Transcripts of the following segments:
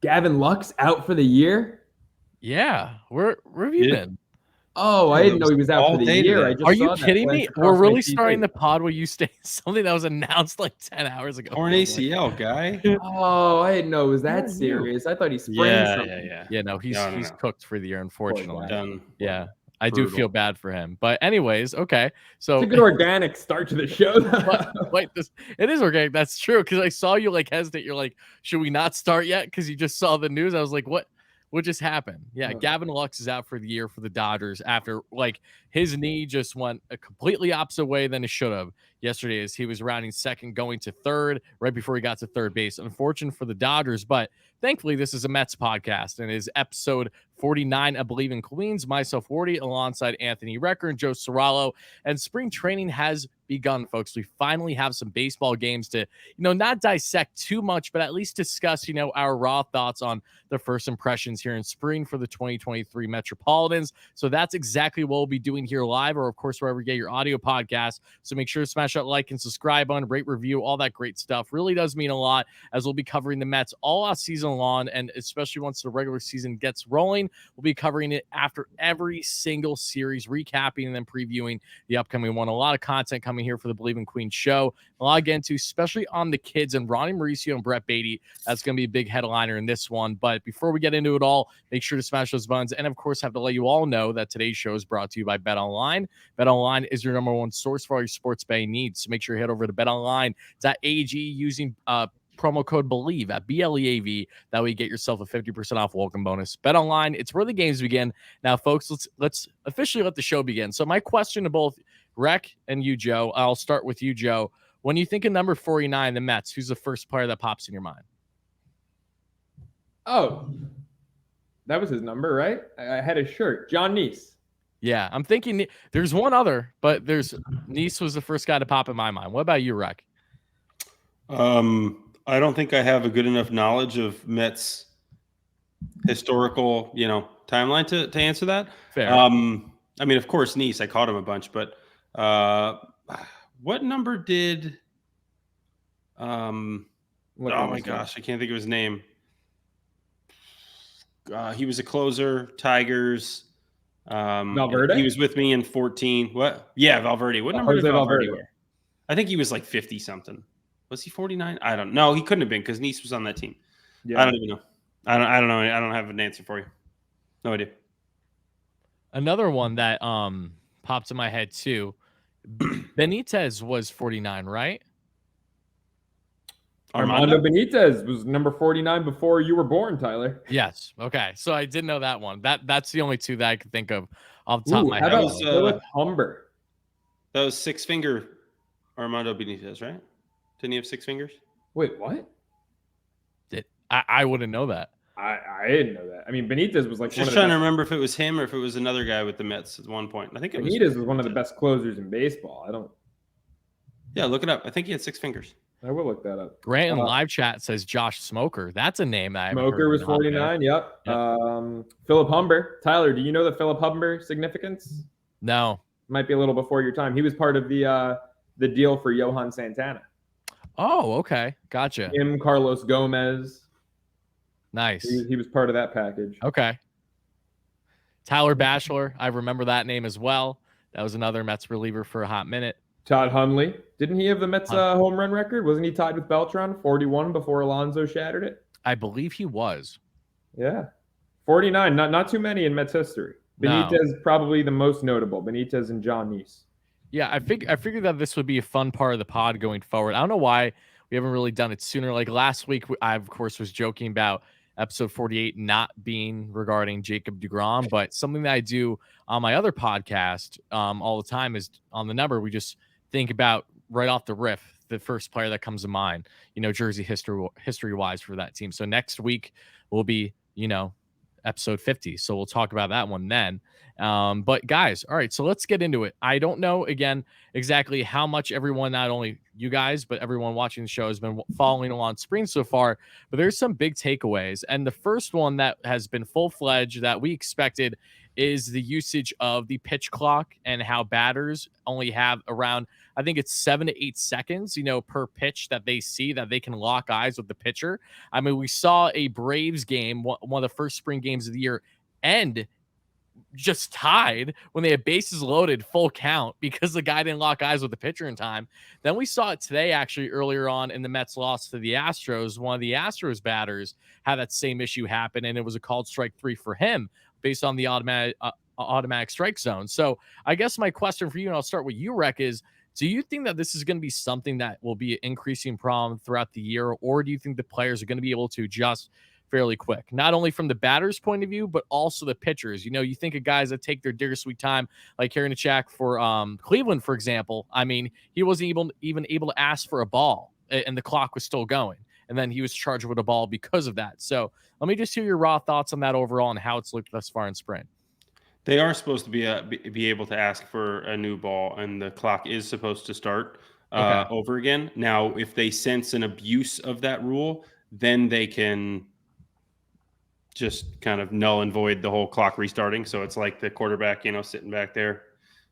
Gavin Lux out for the year? Yeah. Where have you been? Oh, I didn't know he was out for the year. I just Are you saw that kidding me? flash We're across my really TV. starting the pod where you stay something that was announced like 10 hours ago. Torn ACL, guy. Oh, I didn't know it was that Who knew? serious. I thought he sprained something. Yeah, no, he's cooked for the year, unfortunately. Done. Yeah. I do feel bad for him. But anyways, okay. So It's a good organic start to the show. Wait, it is organic. That's true. Because I saw you like hesitate. You're like, should we not start yet? Because you just saw the news. I was like, what just happened? Yeah, Gavin Lux is out for the year for the Dodgers after like his knee just went a completely opposite way than it should have yesterday as he was rounding second, going to third right before he got to third base. Unfortunate for the Dodgers, but thankfully this is a Mets podcast and it is episode 49, I believe, in Queens. Myself, 40, alongside Anthony Recker and Joe Ceraulo. And spring training has begun, folks. We finally have some baseball games to, not dissect too much, but at least discuss, our raw thoughts on the first impressions here in spring for the 2023 Metropolitans. So that's exactly what we'll be doing here live, or of course, wherever you get your audio podcast. So make sure to smash that like and subscribe button, rate, review, all that great stuff. Really does mean a lot as we'll be covering the Mets all season long, and especially once the regular season gets rolling. We'll be covering it after every single series, recapping and then previewing the upcoming one. A lot of content coming here for the Believe in Queens show. A lot to get into, especially on the kids and Ronnie Mauricio and Brett Beatty. That's going to be a big headliner in this one. But before we get into it all, make sure to smash those buttons. And of course, have to let you all know that today's show is brought to you by BetOnline. BetOnline is your number one source for all your sports betting needs. So make sure you head over to betonline.ag using promo code BELIEVE at BLEAV. That way you get yourself a 50% off welcome bonus. Bet online, it's where the games begin. Now, folks, let's officially let the show begin. So my question to both Rec and you, Joe, I'll start with you, Joe. When you think of number 49, the Mets, who's the first player that pops in your mind? Oh, that was his number, right? I had his shirt. John Neese. Yeah, I'm thinking there's one other, but Neese was the first guy to pop in my mind. What about you, Rec? I don't think I have a good enough knowledge of Mets historical, timeline to answer that. Fair. I mean, of course, Neese, I caught him a bunch, but what number did oh my gosh, I can't think of his name. He was a closer, Tigers. Valverde? He was with me in 14. What? Yeah, Valverde. What number did Valverde wear? I think he was like 50 something. Was he 49? I don't know. He couldn't have been because Neese was on that team. Yeah. I don't even know. I don't know. I don't have an answer for you. No idea. Another one that popped in my head too. Benitez was 49, right? Armando Benitez was number 49 before you were born, Tyler. Yes. Okay. So I did know that one. That's the only two that I could think of off the top of my head. How about Philip Humber? That was six-finger Armando Benitez, right? Didn't he have six fingers? Wait, what? I wouldn't know that. I didn't know that. I mean, Benitez was like just trying to remember if it was him or if it was another guy with the Mets at one point. I think Benitez was one of the best closers in baseball. Yeah, look it up. I think he had six fingers. I will look that up. Grant in live chat says Josh Smoker. That's a name that Smoker was 49. Yep. Philip Humber. Tyler, do you know the Philip Humber significance? No. Might be a little before your time. He was part of the deal for Johan Santana. Oh, okay. Gotcha. Him, Carlos Gomez. Nice. He was part of that package. Okay. Tyler Batchelor. I remember that name as well. That was another Mets reliever for a hot minute. Todd Hundley. Didn't he have the Mets home run record? Wasn't he tied with Beltran? 41 before Alonso shattered it? I believe he was. Yeah. 49. Not too many in Mets history. Benitez probably the most notable. Benitez and John Neese. Yeah, I figured that this would be a fun part of the pod going forward. I don't know why we haven't really done it sooner. Like last week, I, of course, was joking about episode 48 not being regarding Jacob deGrom, but something that I do on my other podcast all the time is on the number. We just think about right off the riff, the first player that comes to mind, jersey history-wise for that team. So next week will be, episode 50. So we'll talk about that one then. But guys, all right, so let's get into it. I don't know, again, exactly how much everyone, not only you guys, but everyone watching the show has been following along spring so far, but there's some big takeaways. And the first one that has been full-fledged that we expected is the usage of the pitch clock and how batters only have around, I think it's 7 to 8 seconds, per pitch that they see that they can lock eyes with the pitcher. I mean, we saw a Braves game, one of the first spring games of the year, end just tied when they had bases loaded, full count, because the guy didn't lock eyes with the pitcher in time. Then we saw it today, actually, earlier on in the Mets loss to the Astros. One of the Astros batters had that same issue happen, and it was a called strike 3 for him based on the automatic strike zone. So I guess my question for you, and I'll start with you, Rec, is do you think that this is going to be something that will be an increasing problem throughout the year, or do you think the players are going to be able to adjust fairly quick, not only from the batter's point of view, but also the pitchers? You think of guys that take their dear sweet time, like Karinchak for Cleveland, for example. I mean, he wasn't even able to ask for a ball, and the clock was still going, and then he was charged with a ball because of that. So let me just hear your raw thoughts on that overall and how it's looked thus far in spring. They are supposed to be able to ask for a new ball, and the clock is supposed to start over again. Now, if they sense an abuse of that rule, then they can just kind of null and void the whole clock restarting. So it's like the quarterback, sitting back there,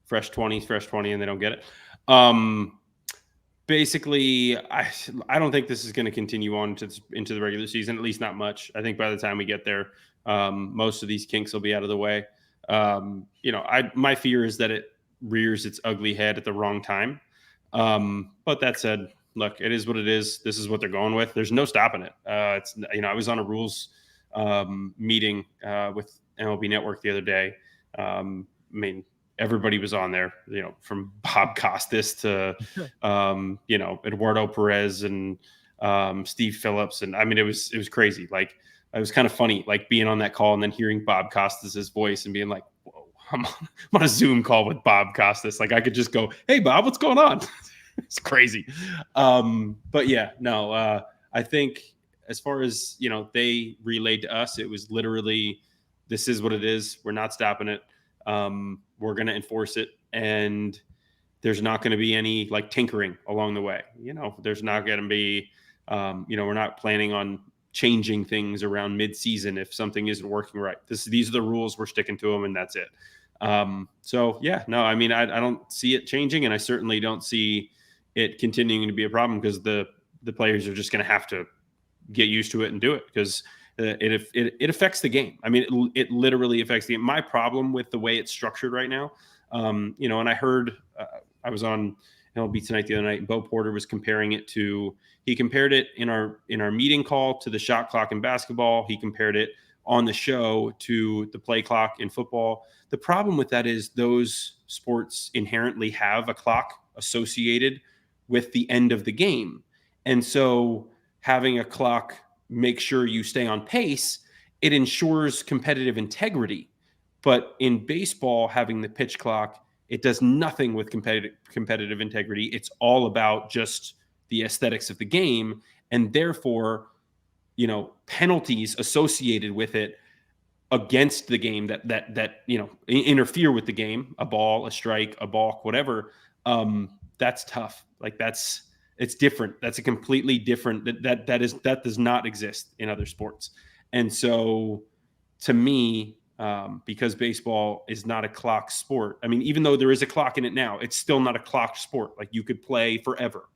fresh 20, and they don't get it. Basically, I don't think this is going to continue on into the regular season, at least not much. I think by the time we get there, most of these kinks will be out of the way. My fear is that it rears its ugly head at the wrong time. But that said, look, it is what it is. This is what they're going with. There's no stopping it. I was on a rules meeting with MLB Network the other day. I mean, everybody was on there, from Bob Costas to, Eduardo Perez and Steve Phillips. And I mean, it was crazy. Like, it was kind of funny, like being on that call and then hearing Bob Costas's voice and being like, whoa, I'm on a Zoom call with Bob Costas. Like, I could just go, hey, Bob, what's going on? It's crazy. But yeah, no, I think as far as, they relayed to us, it was literally, this is what it is. We're not stopping it. We're going to enforce it. And there's not going to be any like tinkering along the way. There's not going to be, we're not planning on changing things around mid-season if something isn't working right. These are the rules, we're sticking to them, and that's it. So yeah, no, I mean, I don't see it changing, and I certainly don't see it continuing to be a problem, because the players are just going to have to get used to it and do it, because it affects the game. I mean, it literally affects the game. My problem with the way it's structured right now, and I heard, I was on MLB Tonight the other night, and Bo Porter was comparing it to, he compared it in our meeting call to the shot clock in basketball. He compared it on the show to the play clock in football. The problem with that is those sports inherently have a clock associated with the end of the game. And so having a clock make sure you stay on pace, it ensures competitive integrity. But in baseball, having the pitch clock, it does nothing with competitive integrity. It's all about just the aesthetics of the game, and therefore, penalties associated with it against the game that interfere with the game, a ball, a strike, a balk, whatever. That's tough. Like, it's different. That's a completely different, that does not exist in other sports. And so to me, because baseball is not a clock sport, I mean, even though there is a clock in it now, it's still not a clock sport. Like, you could play forever.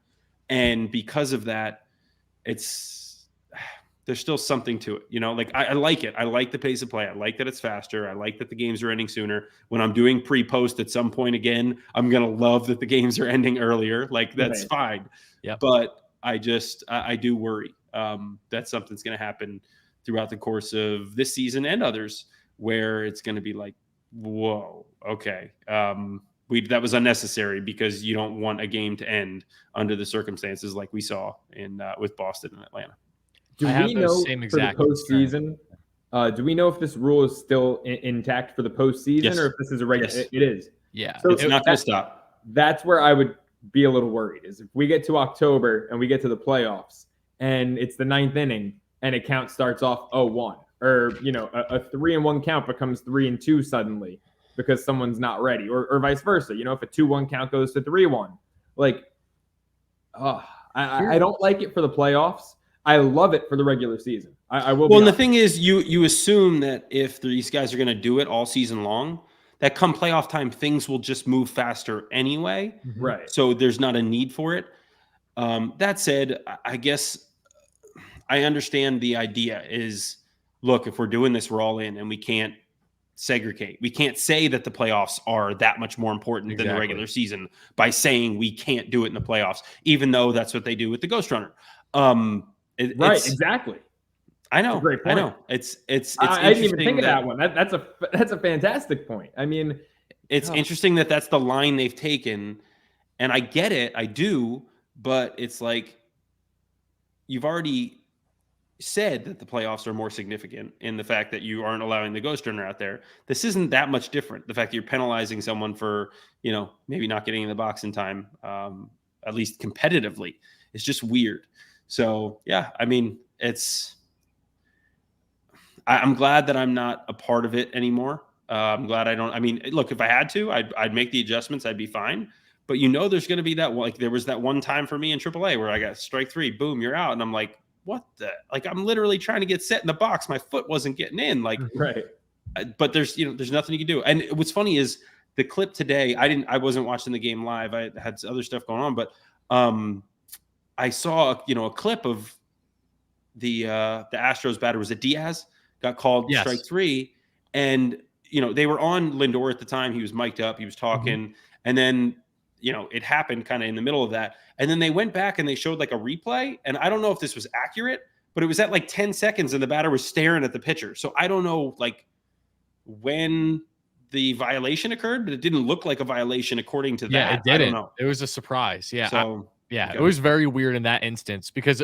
And because of that, there's still something to it. Like, I like it. I like the pace of play. I like that it's faster. I like that the games are ending sooner. When I'm doing pre-post at some point again, I'm going to love that the games are ending earlier. Like, that's fine. Yep. But I do worry that something's going to happen throughout the course of this season and others, where it's going to be like, whoa, okay. That was unnecessary, because you don't want a game to end under the circumstances like we saw with Boston and Atlanta. Do we know for the postseason? Do we know if this rule is still intact for the postseason, yes, or if this is a regular? Yes. It is. Yeah, so it's not going to stop. That's where I would be a little worried. Is if we get to October and we get to the playoffs and it's the 9th inning and a count starts off 0-1, or a 3-1 count becomes 3-2 suddenly, because someone's not ready, or vice versa. If a 2-1 count goes to 3-1, like, I don't like it for the playoffs. I love it for the regular season. I will. Well, and the thing is, you assume that if these guys are going to do it all season long, that come playoff time, things will just move faster anyway. Right. So there's not a need for it. That said, I guess I understand the idea is, look, if we're doing this, we're all in, and we can't segregate. We can't say that the playoffs are that much more important than the regular season by saying we can't do it in the playoffs, even though that's what they do with the Ghost Runner. Right, exactly. I know. It's a great point. I know. It's I didn't even think of that one. That's a fantastic point. I mean, it's interesting that that's the line they've taken, and I get it. I do, but it's like you've already said that the playoffs are more significant in the fact that you aren't allowing the Ghost Runner out there. This isn't that much different. The fact that you're penalizing someone for, maybe not getting in the box in time, at least competitively, is just weird. So, yeah, I mean, I'm glad that I'm not a part of it anymore. I'm glad look, if I had to, I'd make the adjustments. I'd be fine. But there's going to be that, like, there was that one time for me in AAA where I got strike 3, boom, you're out. And I'm like, what the, like, I'm literally trying to get set in the box. My foot wasn't getting in, like, right. But there's nothing you can do. And what's funny is the clip today, I wasn't watching the game live. I had other stuff going on, but I saw, a clip of the Astros batter. Was it Diaz? Got called strike 3. And, they were on Lindor at the time. He was mic'd up. He was talking. And then, it happened kind of in the middle of that. And then they went back and they showed like a replay. And I don't know if this was accurate, but it was at like 10 seconds and the batter was staring at the pitcher. So I don't know like when the violation occurred, but it didn't look like a violation according to that. Yeah, it didn't. I don't know. It was a surprise. Yeah. So it was very weird in that instance because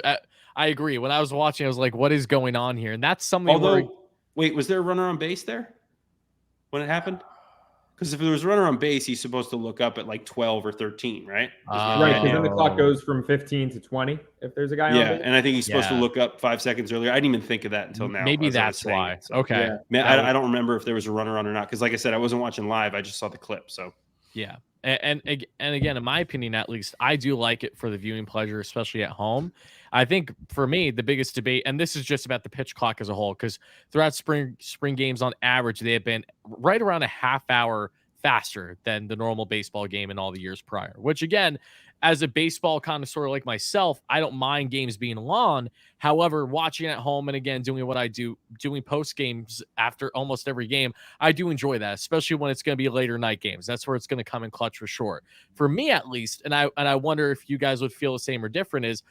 I agree. When I was watching, I was like, what is going on here? And that's something wait, was there a runner on base there when it happened? Because if there was a runner on base, he's supposed to look up at like 12 or 13, right? Right, because then the clock goes from 15 to 20 if there's a guy on base. Yeah, and I think he's supposed to look up 5 seconds earlier. I didn't even think of that until now. Maybe that's why. So, okay. Yeah. Man, I don't remember if there was a runner on or not, because like I said, I wasn't watching live. I just saw the clip. So yeah. And again, in my opinion, at least, I do like it for the viewing pleasure, especially at home. I think for me, the biggest debate, and this is just about the pitch clock as a whole, because throughout spring games on average, they have been right around a half hour faster than the normal baseball game in all the years prior, which again, as a baseball connoisseur like myself, I don't mind games being long. However, watching at home and again, doing what I do, doing post games after almost every game, I do enjoy that, especially when it's going to be later night games. That's where it's going to come in clutch for sure. For me, at least, and I wonder if you guys would feel the same or different, is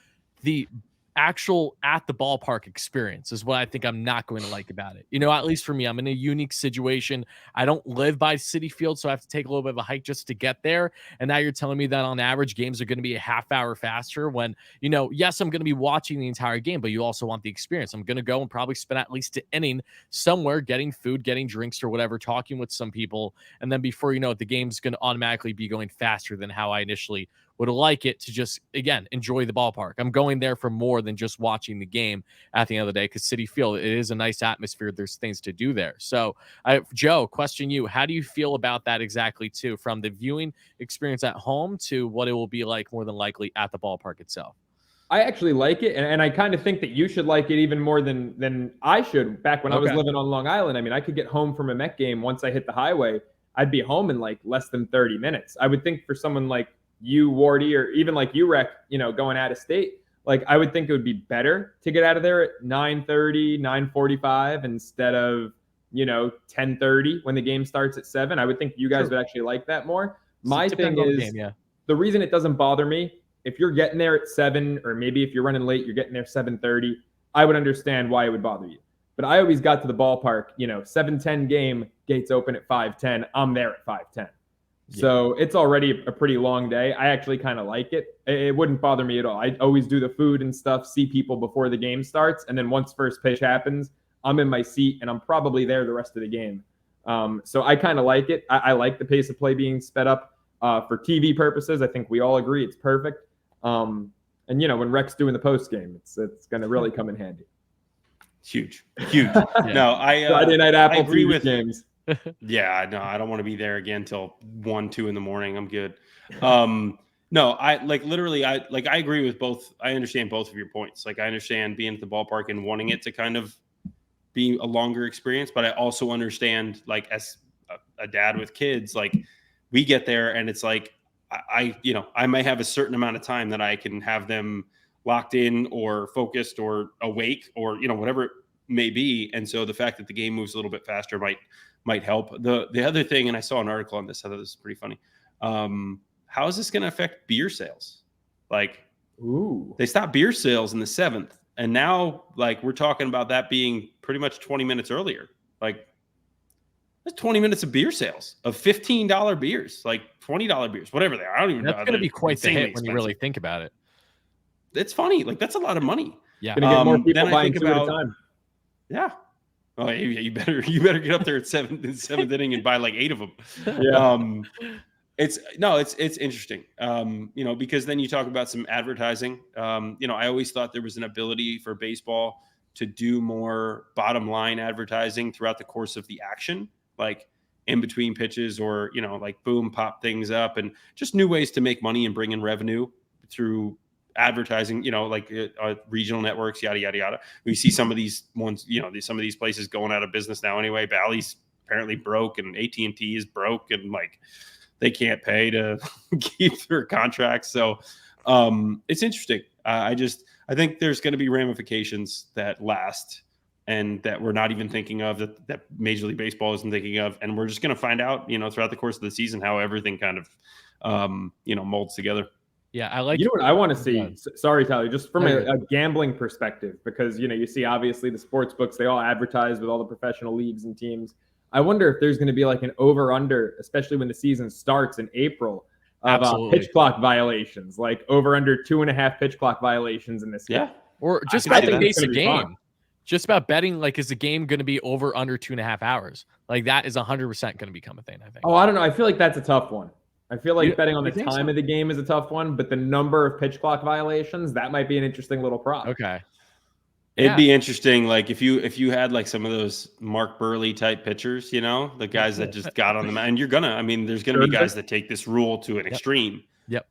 the actual at the ballpark experience is what I think I'm not going to like about it. At least for me, I'm in a unique situation. I don't live by Citi Field, so I have to take a little bit of a hike just to get there. And now you're telling me that on average games are going to be a half hour faster when, yes, I'm going to be watching the entire game, but you also want the experience. I'm going to go and probably spend at least an inning somewhere getting food, getting drinks or whatever, talking with some people. And then before you know it, the game's going to automatically be going faster than how I initially would like it to just, again, enjoy the ballpark. I'm going there for more than just watching the game at the end of the day, because Citi Field, it is a nice atmosphere. There's things to do there. So, Joe, question you, how do you feel about that exactly too, from the viewing experience at home to what it will be like more than likely at the ballpark itself? I actually like it, and I kind of think that you should like it even more than I should. Back when I was living on Long Island, I mean, I could get home from a Met game once I hit the highway. I'd be home in like less than 30 minutes. I would think for someone like you, Wardy, or even like you, Reck, going out of state, like I would think it would be better to get out of there at 9:30, 9:45 instead of 10:30 when the game starts at 7. I would think you guys would actually like that more. My thing is, the reason it doesn't bother me, if you're getting there at 7, or maybe if you're running late, you're getting there 7:30, I would understand why it would bother you. But I always got to the ballpark, 7:10 game, gates open at 5:10. I'm there at 5:10. So it's already a pretty long day. I actually kind of like it. It wouldn't bother me at all. I always do the food and stuff, see people before the game starts. And then once first pitch happens, I'm in my seat and I'm probably there the rest of the game. So I kind of like it. I like the pace of play being sped up for TV purposes. I think we all agree it's perfect. And when Reck's doing the post game, it's going to really come in handy. Huge. No, Friday night Apple I agree TV with games. Yeah, no, I don't want to be there again till 1, 2 in the morning. I'm good. No, I agree with both. I understand both of your points. Like I understand being at the ballpark and wanting it to kind of be a longer experience, but I also understand like as a dad with kids, like we get there and it's like, I may have a certain amount of time that I can have them locked in or focused or awake or, whatever it may be. And so the fact that the game moves a little bit faster might help. The other thing, and I saw an article on this, I thought this was pretty funny. How is this going to affect beer sales? Like, they stopped beer sales in the 7th. And now, like, we're talking about that being pretty much 20 minutes earlier. Like, that's 20 minutes of beer sales of $15 beers, like $20 beers, whatever they are. I don't even know. That's going to be quite the hit when you really think about it. It's funny. Like, that's a lot of money. Yeah. Going to get more people buying two at a time. Yeah. Oh, you better get up there at seventh inning and buy like 8 of them. Yeah. It's interesting. Because then you talk about some advertising. I always thought there was an ability for baseball to do more bottom line advertising throughout the course of the action, like in between pitches or, like boom, pop things up, and just new ways to make money and bring in revenue through advertising, like regional networks, yada, yada, yada. We see some of these ones, some of these places going out of business now anyway. Bally's apparently broke and AT&T is broke and like they can't pay to keep their contracts. So it's interesting. I think there's going to be ramifications that last and that we're not even thinking of, that Major League Baseball isn't thinking of. And we're just going to find out, throughout the course of the season, how everything kind of, molds together. Yeah, I like. You know what I want to see? Sorry, Tyler, just from a gambling perspective, because you see obviously the sports books, they all advertise with all the professional leagues and teams. I wonder if there's going to be like an over/under, especially when the season starts in April, of pitch clock violations, like over/under 2.5 pitch clock violations in this game. Yeah, or just about the pace of game. Just about betting, like, is the game going to be over under 2.5 hours? Like that is 100% going to become a thing, I think. Oh, I don't know. I feel like that's a tough one. I feel like betting on the time of the game is a tough one, but the number of pitch clock violations, that might be an interesting little prop. Okay. It'd be interesting, like if you had like some of those Mark Burley type pitchers, the guys that just got on the mound. And there's gonna be guys that take this rule to an extreme. Yep.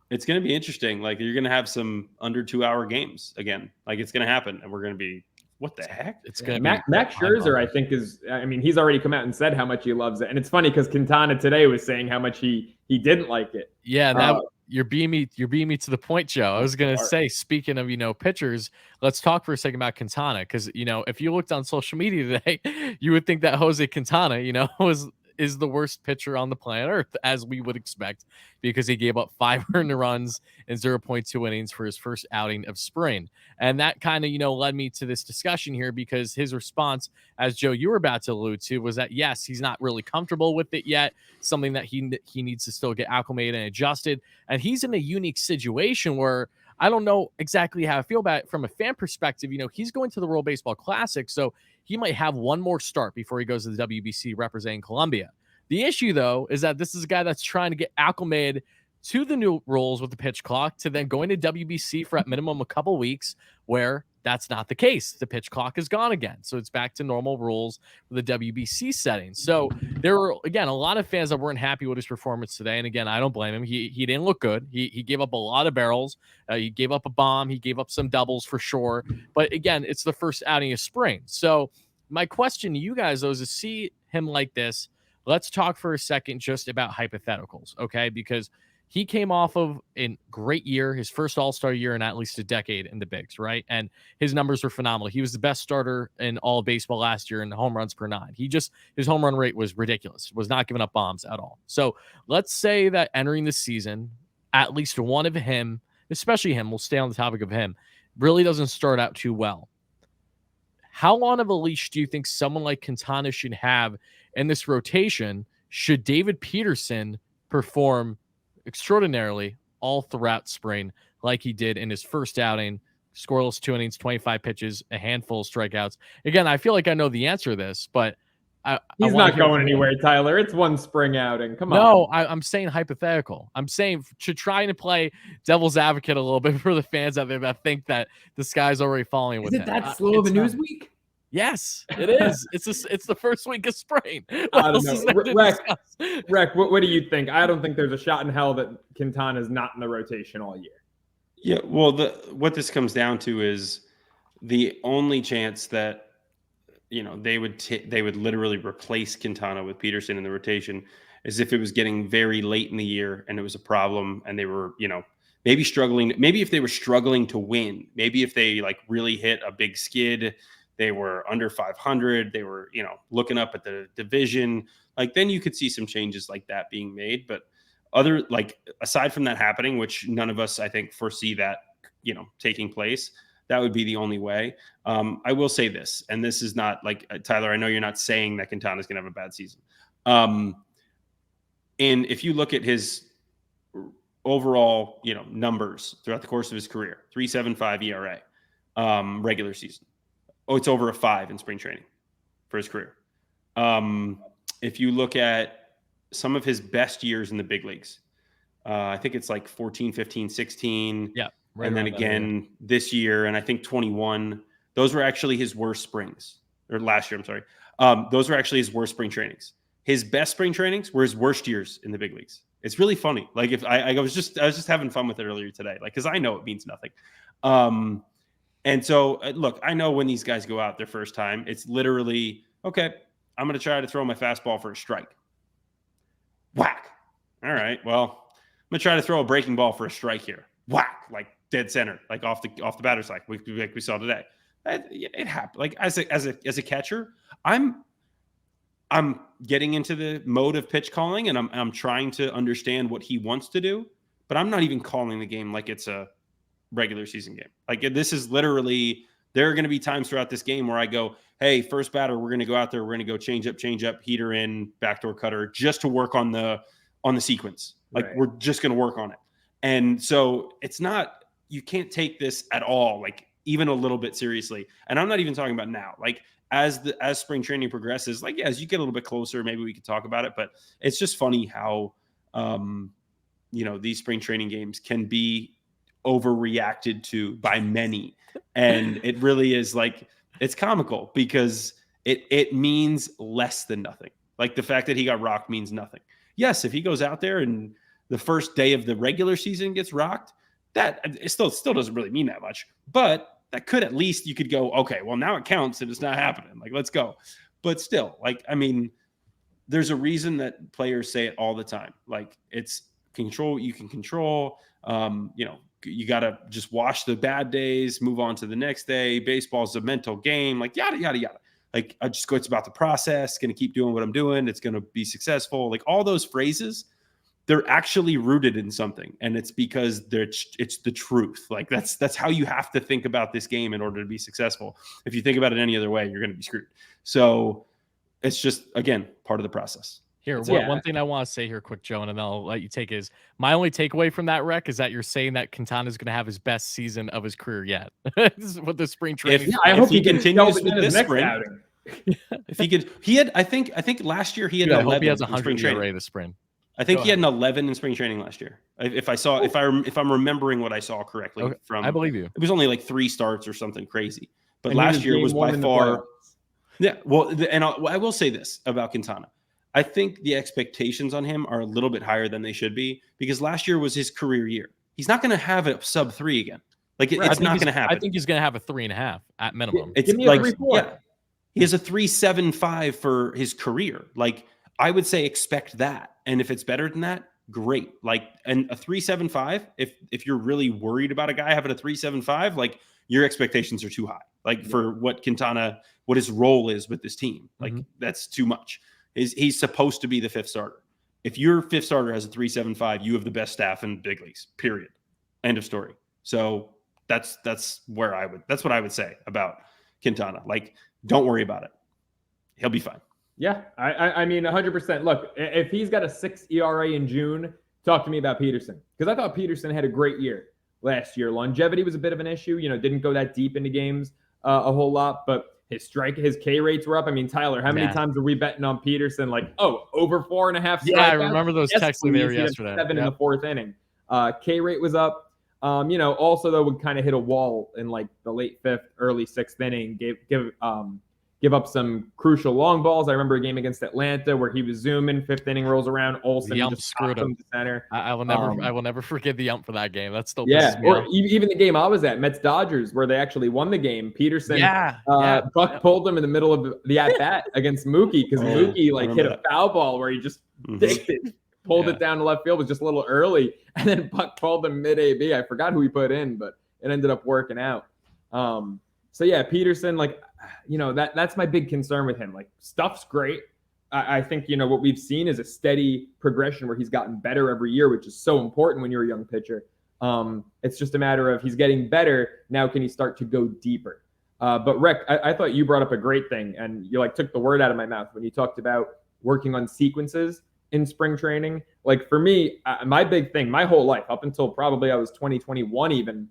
It's gonna be interesting. Like you're gonna have some under 2-hour games again. Like it's gonna happen, and we're gonna be, what the heck? It's gonna be Max Scherzer, I think he's already come out and said how much he loves it, and it's funny because Quintana today was saying how much he didn't like it. Yeah, you're being me to the point, Joe. I was gonna say, speaking of pitchers, let's talk for a second about Quintana, because if you looked on social media today, you would think that Jose Quintana, is the worst pitcher on the planet Earth, as we would expect, because he gave up 5 earned runs in 0.2 innings for his first outing of spring. And that kind of, led me to this discussion here, because his response, as Joe, you were about to allude to, was that, yes, he's not really comfortable with it yet, something that he needs to still get acclimated and adjusted. And he's in a unique situation where I don't know exactly how I feel about it from a fan perspective. He's going to the World Baseball Classic, so he might have one more start before he goes to the WBC representing Colombia. The issue, though, is that this is a guy that's trying to get acclimated to the new rules with the pitch clock, to then going to WBC for at minimum a couple weeks, where that's not the case. The pitch clock is gone again. So it's back to normal rules for the WBC setting. So there were, again, a lot of fans that weren't happy with his performance today. And again, I don't blame him. He didn't look good. He gave up a lot of barrels. He gave up a bomb. He gave up some doubles for sure. But again, it's the first outing of spring. So my question to you guys, though, is to see him like this. Let's talk for a second just about hypotheticals, okay? Because he came off of a great year, his first All-Star year in at least a decade in the bigs, right? And his numbers were phenomenal. He was the best starter in all of baseball last year in home runs per 9. His home run rate was ridiculous, was not giving up bombs at all. So let's say that entering the season, at least one of him, especially him, we'll stay on the topic of him, really doesn't start out too well. How long of a leash do you think someone like Quintana should have in this rotation should David Peterson perform extraordinarily all throughout spring like he did in his first outing? Scoreless 2 innings, 25 pitches, a handful of strikeouts. Again, I feel like I know the answer to this, but he's not going anywhere, Tyler. It's one spring outing. Come on. No, I'm saying hypothetical. I'm saying to try and play devil's advocate a little bit for the fans out there that think that the sky's already falling with him. Is it that slow of a news week? Yes, it is. It's the first week of spring. I don't know. Reck, what do you think? I don't think there's a shot in hell that Quintana's not in the rotation all year. Yeah, well, what this comes down to is the only chance that they would literally replace Quintana with Peterson in the rotation as if it was getting very late in the year and it was a problem and they were, maybe struggling. Maybe if they were struggling to win, maybe if they like really hit a big skid, they were under 500, they were, looking up at the division, like then you could see some changes like that being made. But aside from that happening, which none of us, I think, foresee that, taking place, that would be the only way. I will say this, and this is not like Tyler, I know you're not saying that Quintana is going to have a bad season. And if you look at his overall, numbers throughout the course of his career, 3.75 ERA, regular season. Oh, it's over a 5 in spring training for his career. If you look at some of his best years in the big leagues, I think it's like 14, 15, 16. Yeah. Right, and then again this year, and I think 21, those were actually his worst springs. Or last year, I'm sorry. Those were actually his worst spring trainings. His best spring trainings were his worst years in the big leagues. It's really funny. Like if I was just having fun with it earlier today, like because I know it means nothing. And so look, I know when these guys go out their first time, it's literally okay. I'm going to try to throw my fastball for a strike. Whack. All right. Well, I'm going to try to throw a breaking ball for a strike here. Whack. Like dead center, like off the batter's side, like we saw today. It happened. Like as a catcher, I'm getting into the mode of pitch calling, and I'm trying to understand what he wants to do, but I'm not even calling the game like it's a regular season game. Like this is literally, there are going to be times throughout this game where I go, hey, first batter, we're going to go out there, we're going to go change up, heater in, backdoor cutter, just to work on the sequence. Like We're just going to work on it. And so it's not, you can't take this at all, like even a little bit seriously. And I'm not even talking about now, like as spring training progresses, like, as you get a little bit closer, maybe we could talk about it, but it's just funny how, these spring training games can be overreacted to by many. And it really is like, it's comical because it means less than nothing. Like the fact that he got rocked means nothing. Yes, if he goes out there and the first day of the regular season gets rocked, that it still doesn't really mean that much. But that could, at least you could go, okay, well now it counts and it's not happening. Like, let's go. But still, like, I mean, there's a reason that players say it all the time. Like, it's control. You can control, you got to just wash the bad days, move on to the next day. Baseball's a mental game, like yada, yada, yada. Like, it's about the process, going to keep doing what I'm doing. It's going to be successful. Like all those phrases, they're actually rooted in something. And it's because it's the truth. Like that's how you have to think about this game in order to be successful. If you think about it any other way, you're going to be screwed. So it's just, again, part of the process. Here, one thing I want to say here quick, Joe, and then I'll let you take is, my only takeaway from that, Rec, is that you're saying that Quintana is going to have his best season of his career yet. This is what the spring training. I hope he continues with this spring. If he could, I think last year he had 11. I hope he has 100 ERA this spring. I think he had an 11 in spring training last year. If I'm remembering what I saw correctly, okay, from, I believe you. It was only like 3 starts or something crazy. But last year was by far. Yeah. Well, and I will say this about Quintana. I think the expectations on him are a little bit higher than they should be, because last year was his career year. He's not going to have a sub 3 again. Like it's not going to happen. I think he's going to have a 3.5 at minimum. It's like, he has a 3.75 for his career. Like, I would say expect that. And if it's better than that, great. Like, and a 3.75, if you're really worried about a guy having a 3.75, like, your expectations are too high. Like, for what his role is with this team. Like, that's too much. He's supposed to be the 5th starter. If your 5th starter has a 3.75, you have the best staff in big leagues, period. End of story. So that's what I would say about Quintana. Like, don't worry about it. He'll be fine. Yeah, I mean, 100%. Look, if he's got a 6 ERA in June, talk to me about Peterson. Because I thought Peterson had a great year last year. Longevity was a bit of an issue. Didn't go that deep into games a whole lot, but his K rates were up. I mean, Tyler, how many times are we betting on Peterson? Like, over 4.5. Yeah, I remember those texts we were yesterday. 7 in the 4th inning. K rate was up. Also though, would kind of hit a wall in like the late 5th, early 6th inning. give up some crucial long balls. I remember a game against Atlanta where he was zooming, 5th inning rolls around, Olsen just screwed him to center. I will never forget the ump for that game. That still yeah. pisses me Or off. even the game I was at, Mets Dodgers, where they actually won the game. Peterson, Buck pulled him in the middle of the at bat against Mookie because Mookie hit a foul ball where he just dicked it, pulled it down to left field, was just a little early, and then Buck pulled him mid AB. I forgot who he put in, but it ended up working out. So yeah, Peterson, that's my big concern with him. Like, stuff's great. I think, what we've seen is a steady progression where he's gotten better every year, which is so important when you're a young pitcher. It's just a matter of he's getting better. Now, can he start to go deeper? But Rec, I thought you brought up a great thing, and you took the word out of my mouth when you talked about working on sequences in spring training. Like, for me, my big thing, my whole life, up until probably I was 2021 even,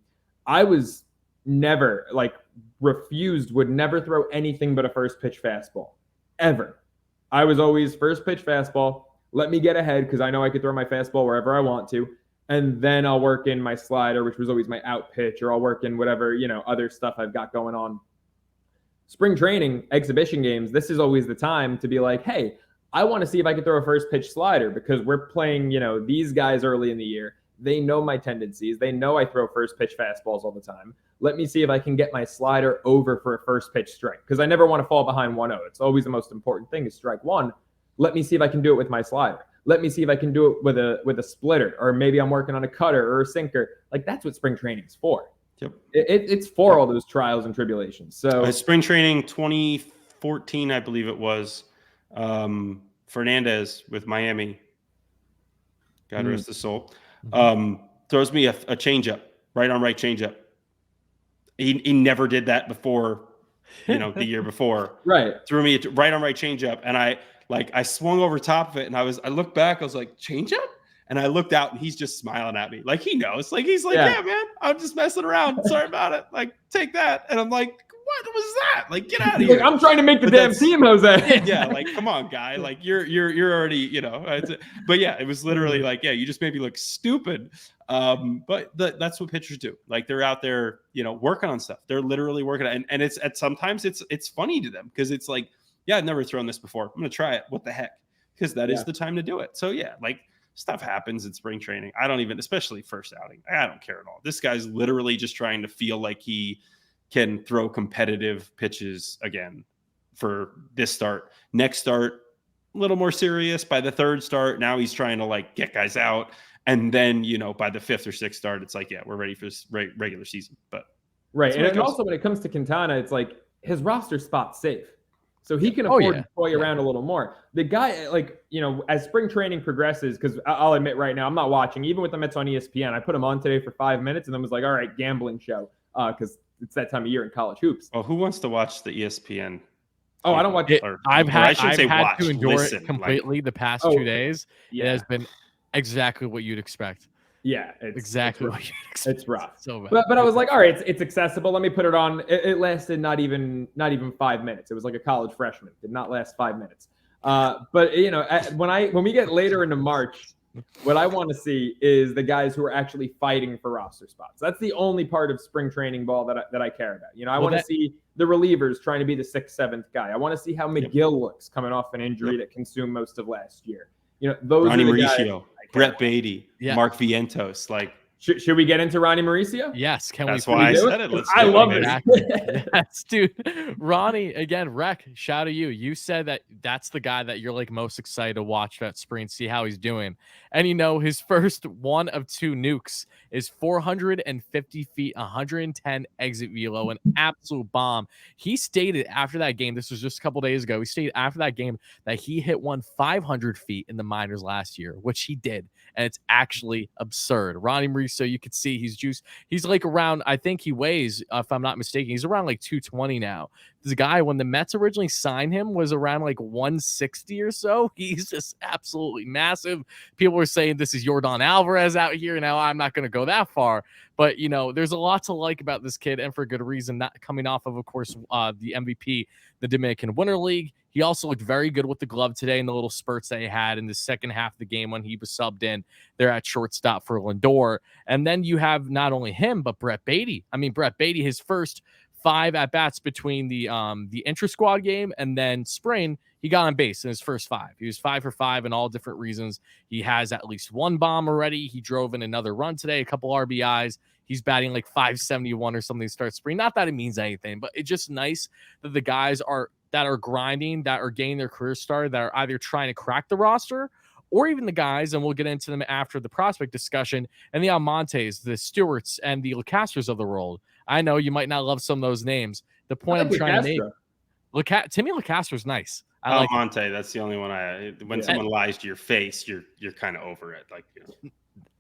I was never would never throw anything but a first pitch fastball ever. I was always first pitch fastball. Let me get ahead because I know I could throw my fastball wherever I want to. And then I'll work in my slider, which was always my out pitch, or I'll work in whatever, other stuff I've got going on. Spring training, exhibition games, this is always the time to be like, hey, I want to see if I can throw a first pitch slider because we're playing, these guys early in the year. They know my tendencies. They know I throw first pitch fastballs all the time. Let me see if I can get my slider over for a first pitch strike because I never want to fall behind 1-0. It's always the most important thing is strike one. Let me see if I can do it with my slider. Let me see if I can do it with a splitter, or maybe I'm working on a cutter or a sinker. That's what spring training is for. Yep. It's for all those trials and tribulations. So spring training 2014, I believe it was, Fernandez with Miami. God rest his soul. Throws me a changeup, right on right changeup. He never did that before, the year before. Right. Threw me a right on right changeup, and I swung over top of it, and I looked back, I was like, changeup? And I looked out, and he's just smiling at me. Like, he knows. Like, he's like, yeah, man, I'm just messing around. Sorry about it. Like, take that. And I'm like, what was that? Like, get out of here. I'm trying to make the damn team, Jose. Yeah, like, come on, guy. Like, you're already, but yeah, it was literally like, yeah, you just made me look stupid. But that's what pitchers do. Like, they're out there, working on stuff. They're literally working on, and it's sometimes it's funny to them because it's like, yeah, I've never thrown this before. I'm gonna try it. What the heck? Because that is the time to do it. So yeah, like, stuff happens in spring training. I don't even, especially first outing. I don't care at all. This guy's literally just trying to feel like he can throw competitive pitches again for this start. Next start, a little more serious. By the third start, now he's trying to get guys out. And then, by the 5th or 6th start, it's like, yeah, we're ready for this regular season. But right. And also when it comes to Quintana, it's like his roster spot's safe. So he can afford to toy around a little more. The guy, as spring training progresses, because I'll admit right now, I'm not watching. Even with the Mets on ESPN, I put him on today for 5 minutes and then was like, all right, gambling show. Because it's that time of year in college hoops. Oh, who wants to watch the ESPN? Oh, I don't watch it. I've had to endure it completely the past 2 days. Yeah. It has been exactly what you'd expect. Yeah, exactly what you'd expect. It's rough. So bad. But I was like, all right, it's accessible. Let me put it on. It lasted not even 5 minutes. It was like a college freshman. It did not last 5 minutes. But when we get later into March, what I want to see is the guys who are actually fighting for roster spots. That's the only part of spring training ball that I care about. I want to see the relievers trying to be the 6th, 7th guy. I want to see how McGill looks coming off an injury that consumed most of last year. Those Ronnie are the Mauricio, guys Brett Beatty, Mark Vientos. Should we get into Ronnie Mauricio? Yes. That's why I said it. I love it. Yes, dude. Ronnie, again, Rec, shout out to you. You said that's the guy that you're most excited to watch that spring, see how he's doing. And his first one of 2 nukes is 450 feet, 110 exit velo, an absolute bomb. He stated after that game, this was just a couple days ago, he stated after that game that he hit one 500 feet in the minors last year, which he did. And it's actually absurd. Ronnie Mauricio, you could see he's juiced. He's around, I think he weighs, if I'm not mistaken, he's around 220 now. This guy, when the Mets originally signed him, was around 160 or so. He's just absolutely massive. People were saying this is Yordan Alvarez out here. Now, I'm not going to go that far. But, there's a lot to like about this kid, and for good reason, not coming off of course, the MVP, the Dominican Winter League. He also looked very good with the glove today in the little spurts that he had in the second half of the game when he was subbed in there at shortstop for Lindor. And then you have not only him, but Brett Beatty. I mean, Brett Beatty, his first 5 at bats between the intra squad game and then spring. He got on base in his first 5. He was 5 for 5 in all different reasons. He has at least 1 bomb already. He drove in another run today, a couple RBIs. He's batting like 571 or something to start spring. Not that it means anything, but it's just nice that the guys that are grinding, that are getting their career started, that are either trying to crack the roster, or even the guys, and we'll get into them after the prospect discussion, and the Almontes, the Stewarts, and the LeCasters of the world. I know you might not love some of those names. The point I'm trying to make, Timmy LeCaster's nice. Almonte, that's the only one when someone lies to your face, you're kind of over it. Like,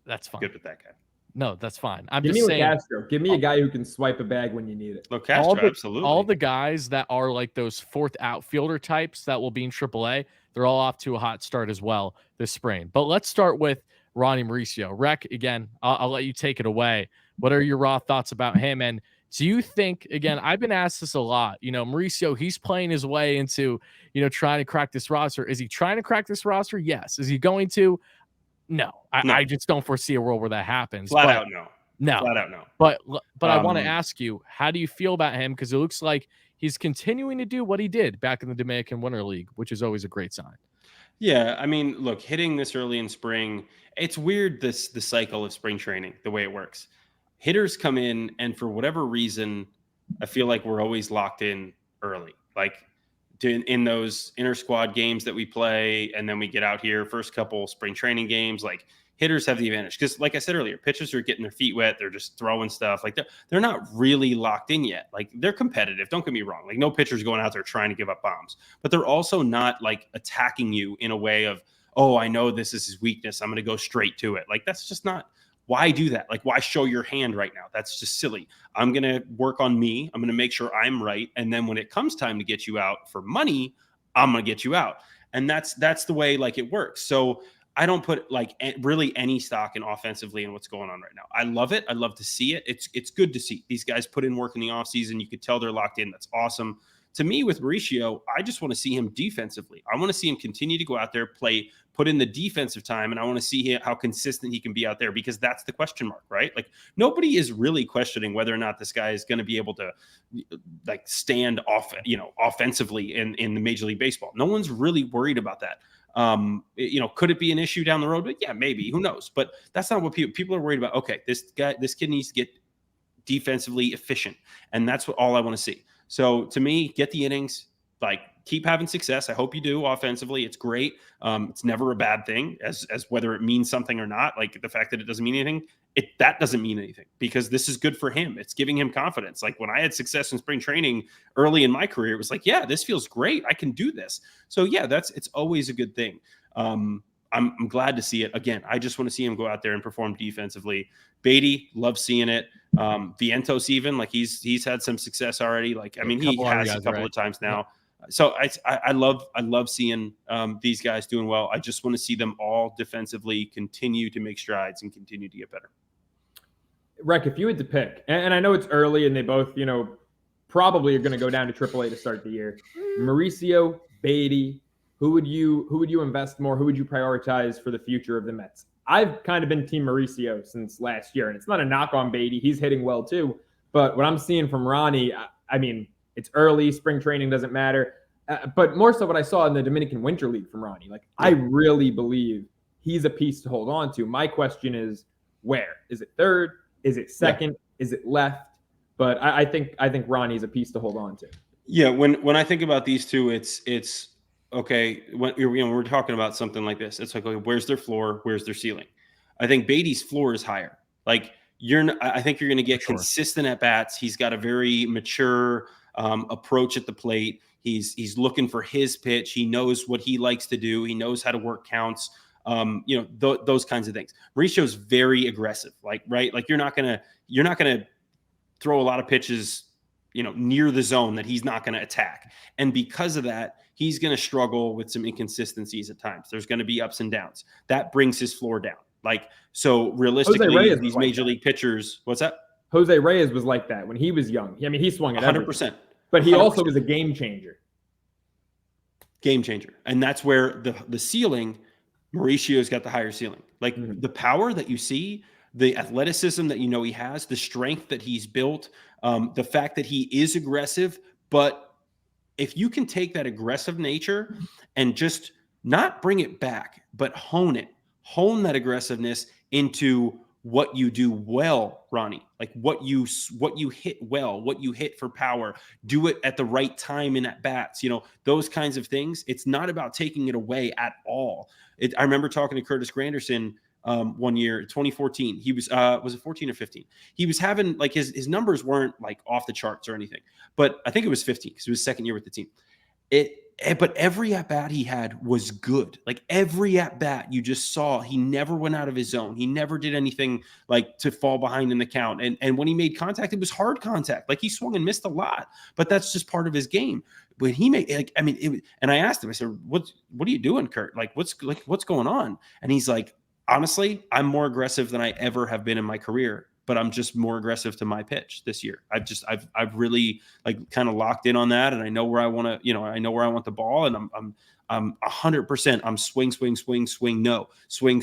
that's fine. Good with that guy. No, that's fine. I'm Give just me saying. LeCastro. Give me a guy who can swipe a bag when you need it. LeCastro, absolutely. All the guys that are like those 4th outfielder types that will be in AAA, they're all off to a hot start as well this spring. But let's start with Ronnie Mauricio. Rec, again, I'll let you take it away. What are your raw thoughts about him? And do you think, again, I've been asked this a lot, Mauricio, he's playing his way into, trying to crack this roster. Is he trying to crack this roster? Yes. Is he going to? No. I just don't foresee a world where that happens. Flat out no. No. Flat out no. But I want to ask you, how do you feel about him? Because it looks like he's continuing to do what he did back in the Dominican Winter League, which is always a great sign. Yeah, I mean, look, hitting this early in spring, it's weird, the cycle of spring training, the way it works. Hitters come in, and for whatever reason, I feel like we're always locked in early. Like in those inter squad games that we play, and then we get out here, first couple spring training games, like hitters have the advantage. Because like I said earlier, pitchers are getting their feet wet. They're just throwing stuff. Like they're not really locked in yet. Like they're competitive. Don't get me wrong. Like no pitcher's going out there trying to give up bombs. But they're also not like attacking you in a way of, oh, I know this is his weakness, I'm going to go straight to it. Like that's just not. Why do that? Like, why show your hand right now? That's just silly. I'm going to work on me. I'm going to make sure I'm right. And then when it comes time to get you out for money, I'm going to get you out. And that's the way like it works. So I don't put like really any stock in offensively in what's going on right now. I love it. I love to see it. It's good to see these guys put in work in the offseason. You could tell they're locked in. That's awesome. To me, with Mauricio, I just want to see him defensively. I want to see him continue to go out there, put in the defensive time, and I want to see how consistent he can be out there, because that's the question mark, right? Like nobody is really questioning whether or not this guy is going to be able to like stand off, offensively in the Major League Baseball. No one's really worried about that. Could it be an issue down the road? But yeah, maybe. Who knows? But that's not what people are worried about. Okay, this kid needs to get defensively efficient, and that's all I want to see. So to me, get the innings, like keep having success. I hope you do offensively. It's great. It's never a bad thing, as whether it means something or not. Like the fact that it doesn't mean anything, that doesn't mean anything, because this is good for him. It's giving him confidence. Like when I had success in spring training early in my career, it was like, yeah, this feels great. I can do this. So yeah, it's always a good thing. I'm glad to see it. Again, I just want to see him go out there and perform defensively. Beatty, love seeing it. Vientos, even like he's had some success already. Like, I mean, he has a couple of times now. Yeah. So I love seeing these guys doing well. I just want to see them all defensively continue to make strides and continue to get better. Reck, if you had to pick, and I know it's early and they both, probably are going to go down to AAA to start the year. Mauricio, Beatty, who would you invest more? Who would you prioritize for the future of the Mets? I've kind of been Team Mauricio since last year, and it's not a knock on Beatty. He's hitting well too. But what I'm seeing from Ronnie, I mean, it's early. Spring training doesn't matter. But more so what I saw in the Dominican Winter League from Ronnie. Like, I really believe he's a piece to hold on to. My question is, where? Is it third? Is it second? Yeah. Is it left? But I think Ronnie's a piece to hold on to. Yeah, when I think about these two, it's okay. When we're talking about something like this, it's like, okay, where's their floor? Where's their ceiling? I think Beatty's floor is higher. Like I think you're going to get consistent at bats. He's got a very mature approach at the plate. He's looking for his pitch. He knows what he likes to do. He knows how to work counts. Those kinds of things. Mauricio's very aggressive. Like you're not gonna throw a lot of pitches, near the zone that he's not going to attack. And because of that, he's going to struggle with some inconsistencies at times. There's going to be ups and downs. That brings his floor down. Like, so realistically, these major league pitchers, what's that? Jose Reyes was like that when he was young. I mean, he swung at 100%. But he also was a game changer. Game changer. And that's where the ceiling, Mauricio's got the higher ceiling. Like the power that you see, the athleticism that he has, the strength that he's built, The fact that he is aggressive, but if you can take that aggressive nature and just not bring it back, but hone that aggressiveness into what you do well, Ronnie, like what you hit well, what you hit for power, do it at the right time in at bats, those kinds of things. It's not about taking it away at all. I remember talking to Curtis Granderson one year, 2014. He was it 14 or 15? He was having like his numbers weren't like off the charts or anything, but I think it was 15 because it was his second year with the team. But every at bat he had was good. Like every at bat you just saw, he never went out of his zone. He never did anything like to fall behind in the count. And when he made contact, it was hard contact. Like he swung and missed a lot, but that's just part of his game. But he made and I asked him, I said, what are you doing, Kurt? What's going on? And he's like, honestly, I'm more aggressive than I ever have been in my career, but I'm just more aggressive to my pitch this year. I've really like kind of locked in on that. And I know where I want to, I know where I want the ball, and I'm 100%. I'm swing, no, swing,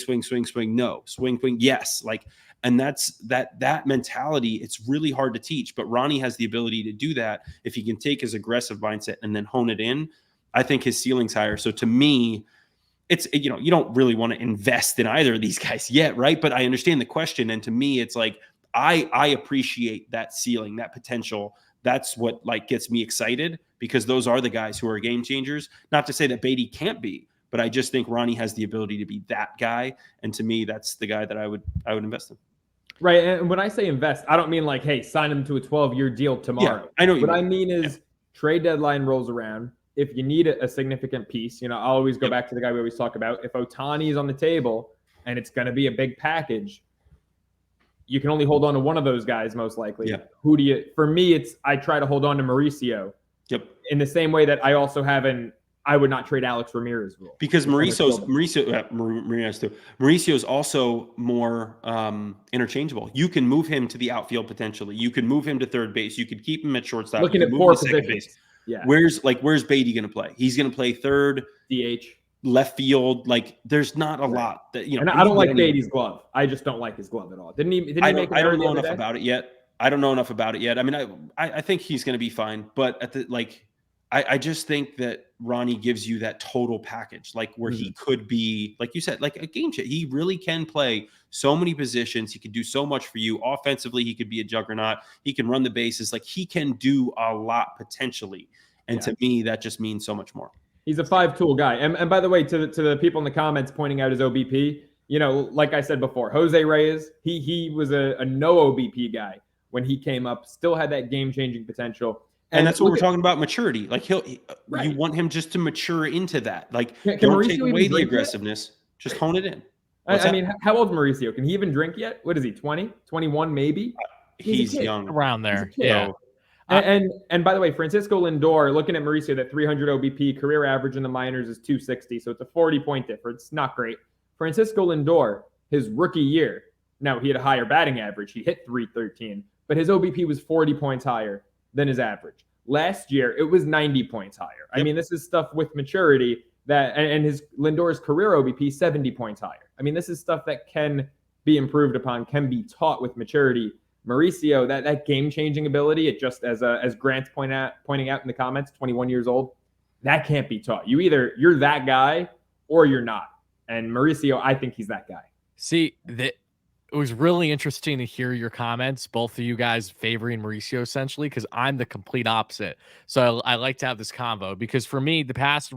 no, swing, yes. Like, and that's that mentality. It's really hard to teach, but Ronnie has the ability to do that. If he can take his aggressive mindset and then hone it in, I think his ceiling's higher. So to me, it's, you don't really want to invest in either of these guys yet, right? But I understand the question. And to me, it's like, I appreciate that ceiling, that potential. That's what like gets me excited, because those are the guys who are game changers. Not to say that Beatty can't be, but I just think Ronnie has the ability to be that guy. And to me, that's the guy that I would invest in. Right. And when I say invest, I don't mean like, hey, sign him to a 12-year deal tomorrow. Yeah, I know what I mean is trade deadline rolls around. If you need a significant piece, I'll always go back to the guy we always talk about. If Ohtani is on the table and it's going to be a big package, you can only hold on to one of those guys most likely. Yeah. Who do you? For me, I try to hold on to Mauricio. Yep. In the same way that I also I would not trade Alex Ramirez rule, because Mauricio's also more interchangeable. You can move him to the outfield potentially. You can move him to third base. You could keep him at shortstop. Looking at four positions. Yeah. Where's Beatty going to play? He's going to play third, DH, left field. Like there's not a lot that And I don't like Beatty's glove. I just don't like his glove at all. Didn't he I make? I don't know enough about it yet. I don't know enough about it yet. I mean, I think he's going to be fine, but I just think that Ronnie gives you that total package, like where he could be, like you said, like a game changer. He really can play so many positions. He can do so much for you. Offensively, he could be a juggernaut. He can run the bases. Like he can do a lot potentially. And to me, that just means so much more. He's a 5-tool guy. And by the way, to the people in the comments pointing out his OBP, like I said before, Jose Reyes, he was a no OBP guy when he came up, still had that game-changing potential. And that's what we're talking about, maturity. Like you want him just to mature into that. Like don't take away the aggressiveness, just hone it in. I mean, how old is Mauricio? Can he even drink yet? What is he, 20, 21 maybe? He's young. Around there. Yeah. And by the way, Francisco Lindor, looking at Mauricio, that 300 OBP, career average in the minors is 260. So it's a 40-point difference. Not great. Francisco Lindor, his rookie year, now he had a higher batting average. He hit 313, but his OBP was 40 points higher than his average. Last year, it was 90 points higher. Yep. I mean, this is stuff with maturity and his Lindor's career OBP, 70 points higher. I mean, this is stuff that can be improved upon, can be taught with maturity. Mauricio, that game-changing ability, it just as Grant's pointing out in the comments, 21 years old, that can't be taught. You're that guy or you're not. And Mauricio, I think he's that guy. See, it was really interesting to hear your comments, both of you guys favoring Mauricio essentially, because I'm the complete opposite. So I like to have this convo because for me, the past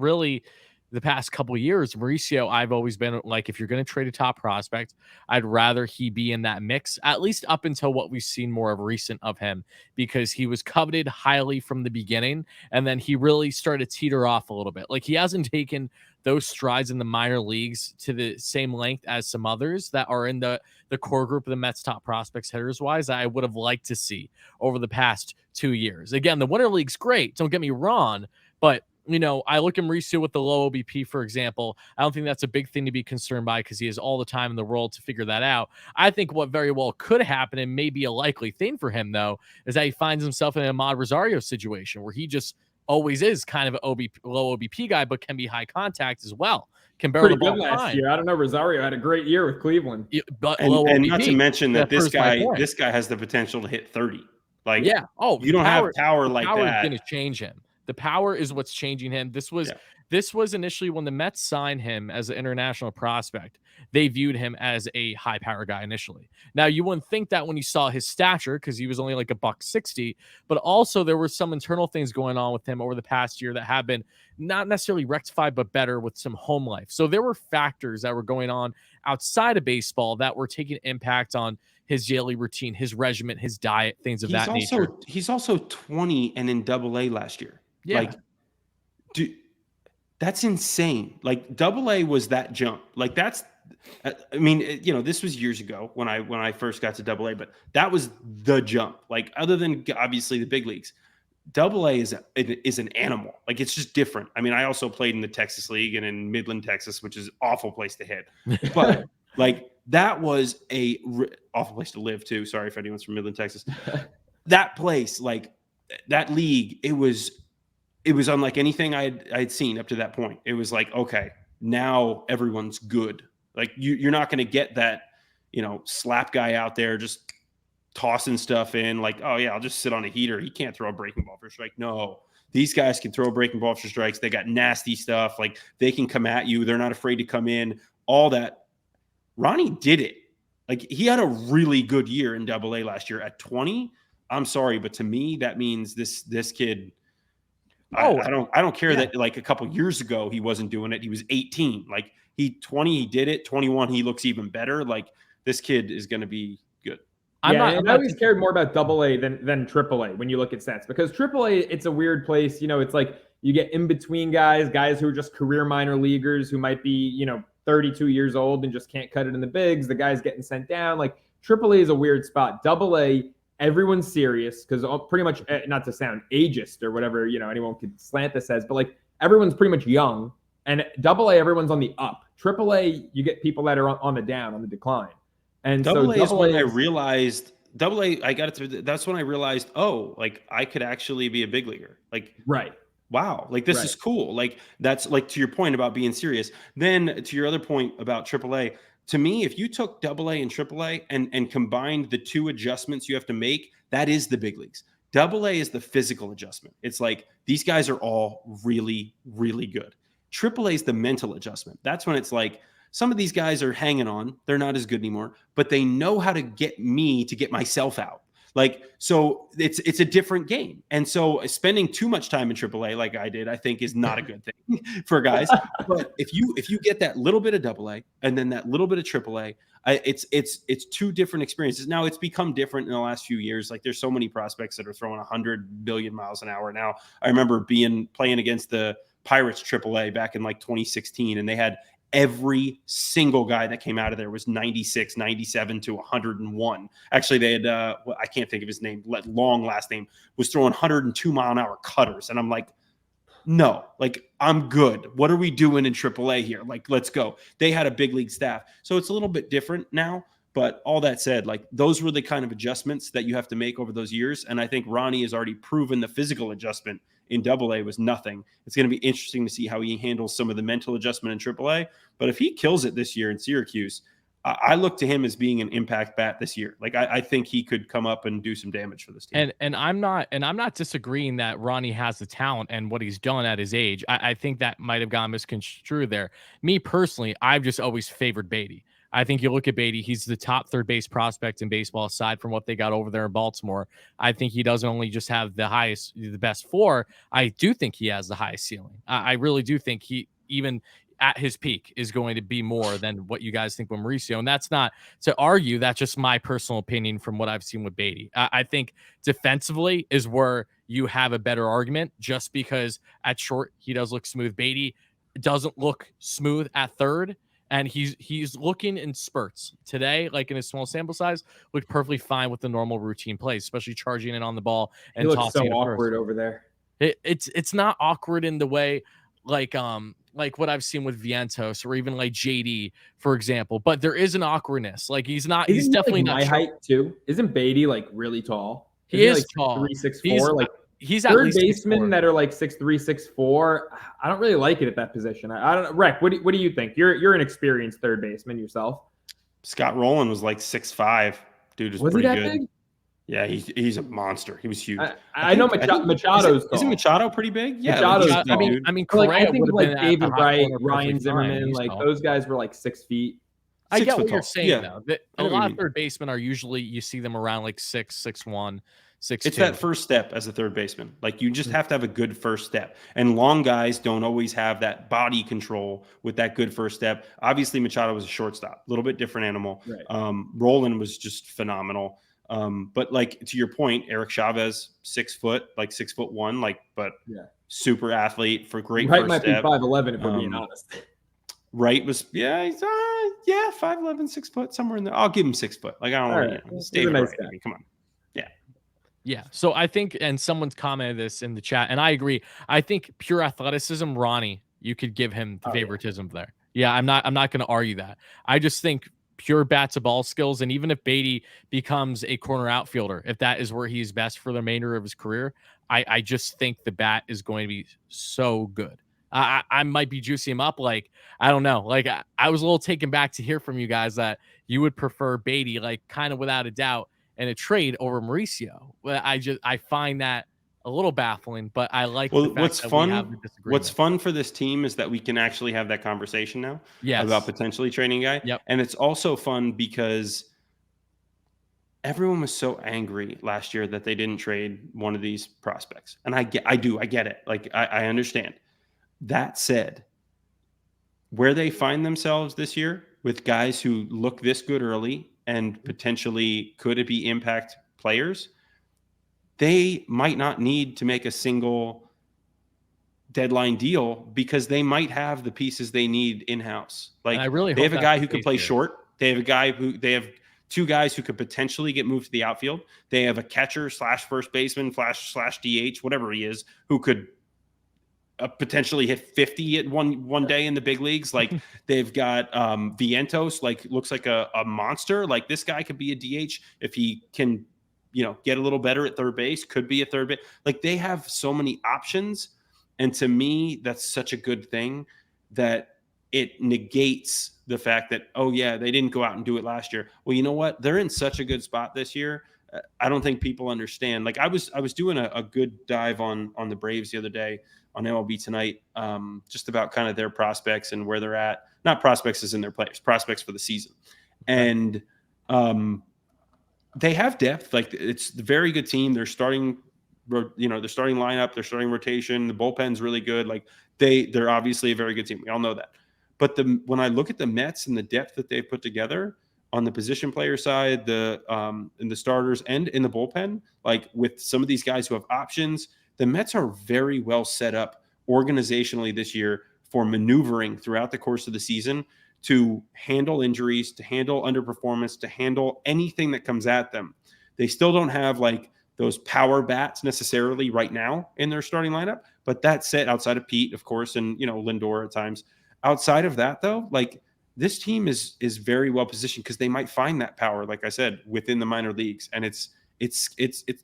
couple of years, Mauricio, I've always been like, if you're going to trade a top prospect, I'd rather he be in that mix, at least up until what we've seen more of recent of him, because he was coveted highly from the beginning. And then he really started to teeter off a little bit. Like he hasn't taken those strides in the minor leagues to the same length as some others that are in the core group of the Mets top prospects hitters wise I would have liked to see over the past 2 years. Again, the Winter League's great. Don't get me wrong, but I look at Mauricio with the low OBP, for example. I don't think that's a big thing to be concerned by because he has all the time in the world to figure that out. I think what very well could happen and may be a likely thing for him, though, is that he finds himself in an Ahmad Rosario situation where he just always is kind of an low OBP guy, but can be high contact as well. Can barrel the ball last year. I don't know. Rosario had a great year with Cleveland. But and not to mention that this guy has the potential to hit 30. Like, yeah. Oh, you don't have power the like power that. is going to change him. The power is what's changing him. This was initially when the Mets signed him as an international prospect. They viewed him as a high power guy initially. Now you wouldn't think that when you saw his stature because he was only like $160, but also there were some internal things going on with him over the past year that have been not necessarily rectified, but better with some home life. So there were factors that were going on outside of baseball that were taking impact on his daily routine, his regimen, his diet, things of that nature. He's also 20 and in Double-A last year. Yeah. Like, that's insane. Like, Double-A was that jump. Like, that's, I mean, this was years ago when I first got to Double-A, but that was the jump. Like, other than obviously the big leagues, Double-A is an animal. Like, it's just different. I mean, I also played in the Texas League and in Midland, Texas, which is an awful place to hit. But like, that was a awful place to live too. Sorry if anyone's from Midland, Texas. That place, like that league, it was unlike anything I'd seen up to that point. It was like, okay, now everyone's good. Like, you're not going to get that, slap guy out there just tossing stuff in. Like, oh yeah, I'll just sit on a heater. He can't throw a breaking ball for a strike. No, these guys can throw a breaking ball for strikes. They got nasty stuff. Like, they can come at you. They're not afraid to come in. All that. Ronnie did it. Like, he had a really good year in Double-A last year at 20. I'm sorry, but to me, that means this kid. I don't care that like a couple years ago he wasn't doing it. He was 18. Like, 20, he did it. 21, he looks even better. Like, this kid is going to be good. I always cared more about Double-A than Triple-A when you look at stats, because Triple-A, it's a weird place. It's like you get in between guys who are just career minor leaguers who might be 32 years old and just can't cut it in the bigs. The guy's getting sent down. Like, Triple-A is a weird spot. Double-A, everyone's serious because pretty much, not to sound ageist or whatever, anyone could slant this as, but like, everyone's pretty much young. And Double-A, everyone's on the up. Triple-A, you get people that are on the down, on the decline. And Double-A is when I realized Double-A, I got it through. That's when I realized, oh, like, I could actually be a big leaguer. Like, right. Wow, like, this is cool. Like, that's like, to your point about being serious. Then to your other point about Triple-A, to me, if you took Double-A and Triple-A and combined the two adjustments you have to make, that is the big leagues. Double-A is the physical adjustment. It's like, these guys are all really, really good. Triple-A is the mental adjustment. That's when it's like, some of these guys are hanging on. They're not as good anymore, but they know how to get me to get myself out. Like, so it's a different game. And so spending too much time in AAA like I did, I think, is not a good thing for guys. But if you get that little bit of AA and then that little bit of AAA, it's two different experiences. Now, it's become different in the last few years. Like, there's so many prospects that are throwing 100 billion miles an hour now. I remember playing against the Pirates AAA back in like 2016, and they had every single guy that came out of there was 96, 97 to 101. Actually, they had, I can't think of his name, long last name, was throwing 102 mile an hour cutters. And I'm like, no, like, I'm good. What are we doing in AAA here? Like, let's go. They had a big league staff. So it's a little bit different now. But all that said, like, those were the kind of adjustments that you have to make over those years. And I think Ronnie has already proven the physical adjustment in AA was nothing. It's going to be interesting to see how he handles some of the mental adjustment in AAA. But if he kills it this year in Syracuse, I look to him as being an impact bat this year. Like, I think he could come up and do some damage for this team. And I'm not disagreeing that Ronnie has the talent and what he's done at his age. I think that might have gone misconstrued there. Me personally, I've just always favored Beatty. I think you look at Beatty, he's the top third base prospect in baseball, aside from what they got over there in Baltimore. I think he doesn't only just have the best four. I do think he has the highest ceiling. I really do think he, even at his peak, is going to be more than what you guys think with Mauricio. And that's not to argue. That's just my personal opinion from what I've seen with Beatty. I think defensively is where you have a better argument, just because at short, he does look smooth. Beatty doesn't look smooth at third. And he's looking in spurts today, like in a small sample size, looked perfectly fine with the normal routine plays, especially charging in on the ball and he looks tossing. So awkward over there. It's not awkward in the way like what I've seen with Vientos or even like JD, for example. But there is an awkwardness. Like, he's definitely like not my height too. Isn't Beatty like really tall? He is like tall. 3'6'4". Like, he's at third least basemen 6'4". that are like 6'3", 6'4". I don't really like it at that position. I don't know. Reck, what do you think? You're an experienced third baseman yourself. Scott Rowland was like 6'5". Dude was pretty he that good. Big? Yeah, he's a monster. He was huge. I know Machado's isn't Machado pretty big? Yeah, Machado's like tall. I mean, like, I Correa think would have been like at David the hot Wright, corner Ryan perfectly fine. Zimmerman, like those guys were like 6 feet. I get 6 foot what you're tall. saying, Yeah. though. That a lot of third basemen are usually, you see them around like 6'1", 6'2". It's that first step as a third baseman. Like, you just have to have a good first step. And long guys don't always have that body control with that good first step. Obviously, Machado was a shortstop, a little bit different animal. Right. Roland was just phenomenal. But like, to your point, Eric Chavez, 6 foot, like 6'1", like, but super athlete for great Wright first might step. be 5'11" if we're being honest. Wright was, he's 5'11", 6 foot, somewhere in there. I'll give him 6 foot. Like, I don't want to, it's David Wright. I mean, come on. Yeah. So I think, and someone's commented this in the chat, and I agree. I think pure athleticism, Ronnie, you could give him the favoritism there. Yeah, I'm not going to argue that. I just think pure bat to ball skills, and even if Beatty becomes a corner outfielder, if that is where he's best for the remainder of his career, I just think the bat is going to be so good. I might be juicing him up. Like, I don't know. Like, I was a little taken back to hear from you guys that you would prefer Beatty, like, kind of without a doubt, in a trade over Mauricio. Well, I find that a little baffling, but I like the fact that we have the disagreement. What's fun for this team is that we can actually have that conversation now about potentially trading a guy. Yep. And it's also fun because everyone was so angry last year that they didn't trade one of these prospects. And I get it. Like, I understand. That said, where they find themselves this year with guys who look this good early and potentially could it be impact players, they might not need to make a single deadline deal because they might have the pieces they need in-house. Like, they have a guy who could play short. They have 2 guys who could potentially get moved to the outfield. They have a catcher / first baseman / DH, whatever he is, who could potentially hit 50 at one day in the big leagues. Like, they've got Vientos, like, looks like a monster. Like, this guy could be a DH if he can, get a little better at third base, could be a third base. Like, they have so many options. And to me, that's such a good thing that it negates the fact that, they didn't go out and do it last year. Well, you know what? They're in such a good spot this year. I don't think people understand. Like, I was doing a good dive on the Braves the other day on MLB Tonight, just about kind of their prospects and where they're at. Not prospects as in their players, prospects for the season. And they have depth. Like, it's a very good team. They're starting, their starting lineup, their starting rotation. The bullpen's really good. Like, they're obviously a very good team. We all know that. But when I look at the Mets and the depth that they've put together on the position player side, in the starters and in the bullpen, like, with some of these guys who have options, the Mets are very well set up organizationally this year for maneuvering throughout the course of the season to handle injuries, to handle underperformance, to handle anything that comes at them. They still don't have like those power bats necessarily right now in their starting lineup, but that said, outside of Pete, of course, and Lindor at times, outside of that though, like, this team is very well positioned because they might find that power, like I said, within the minor leagues, and it's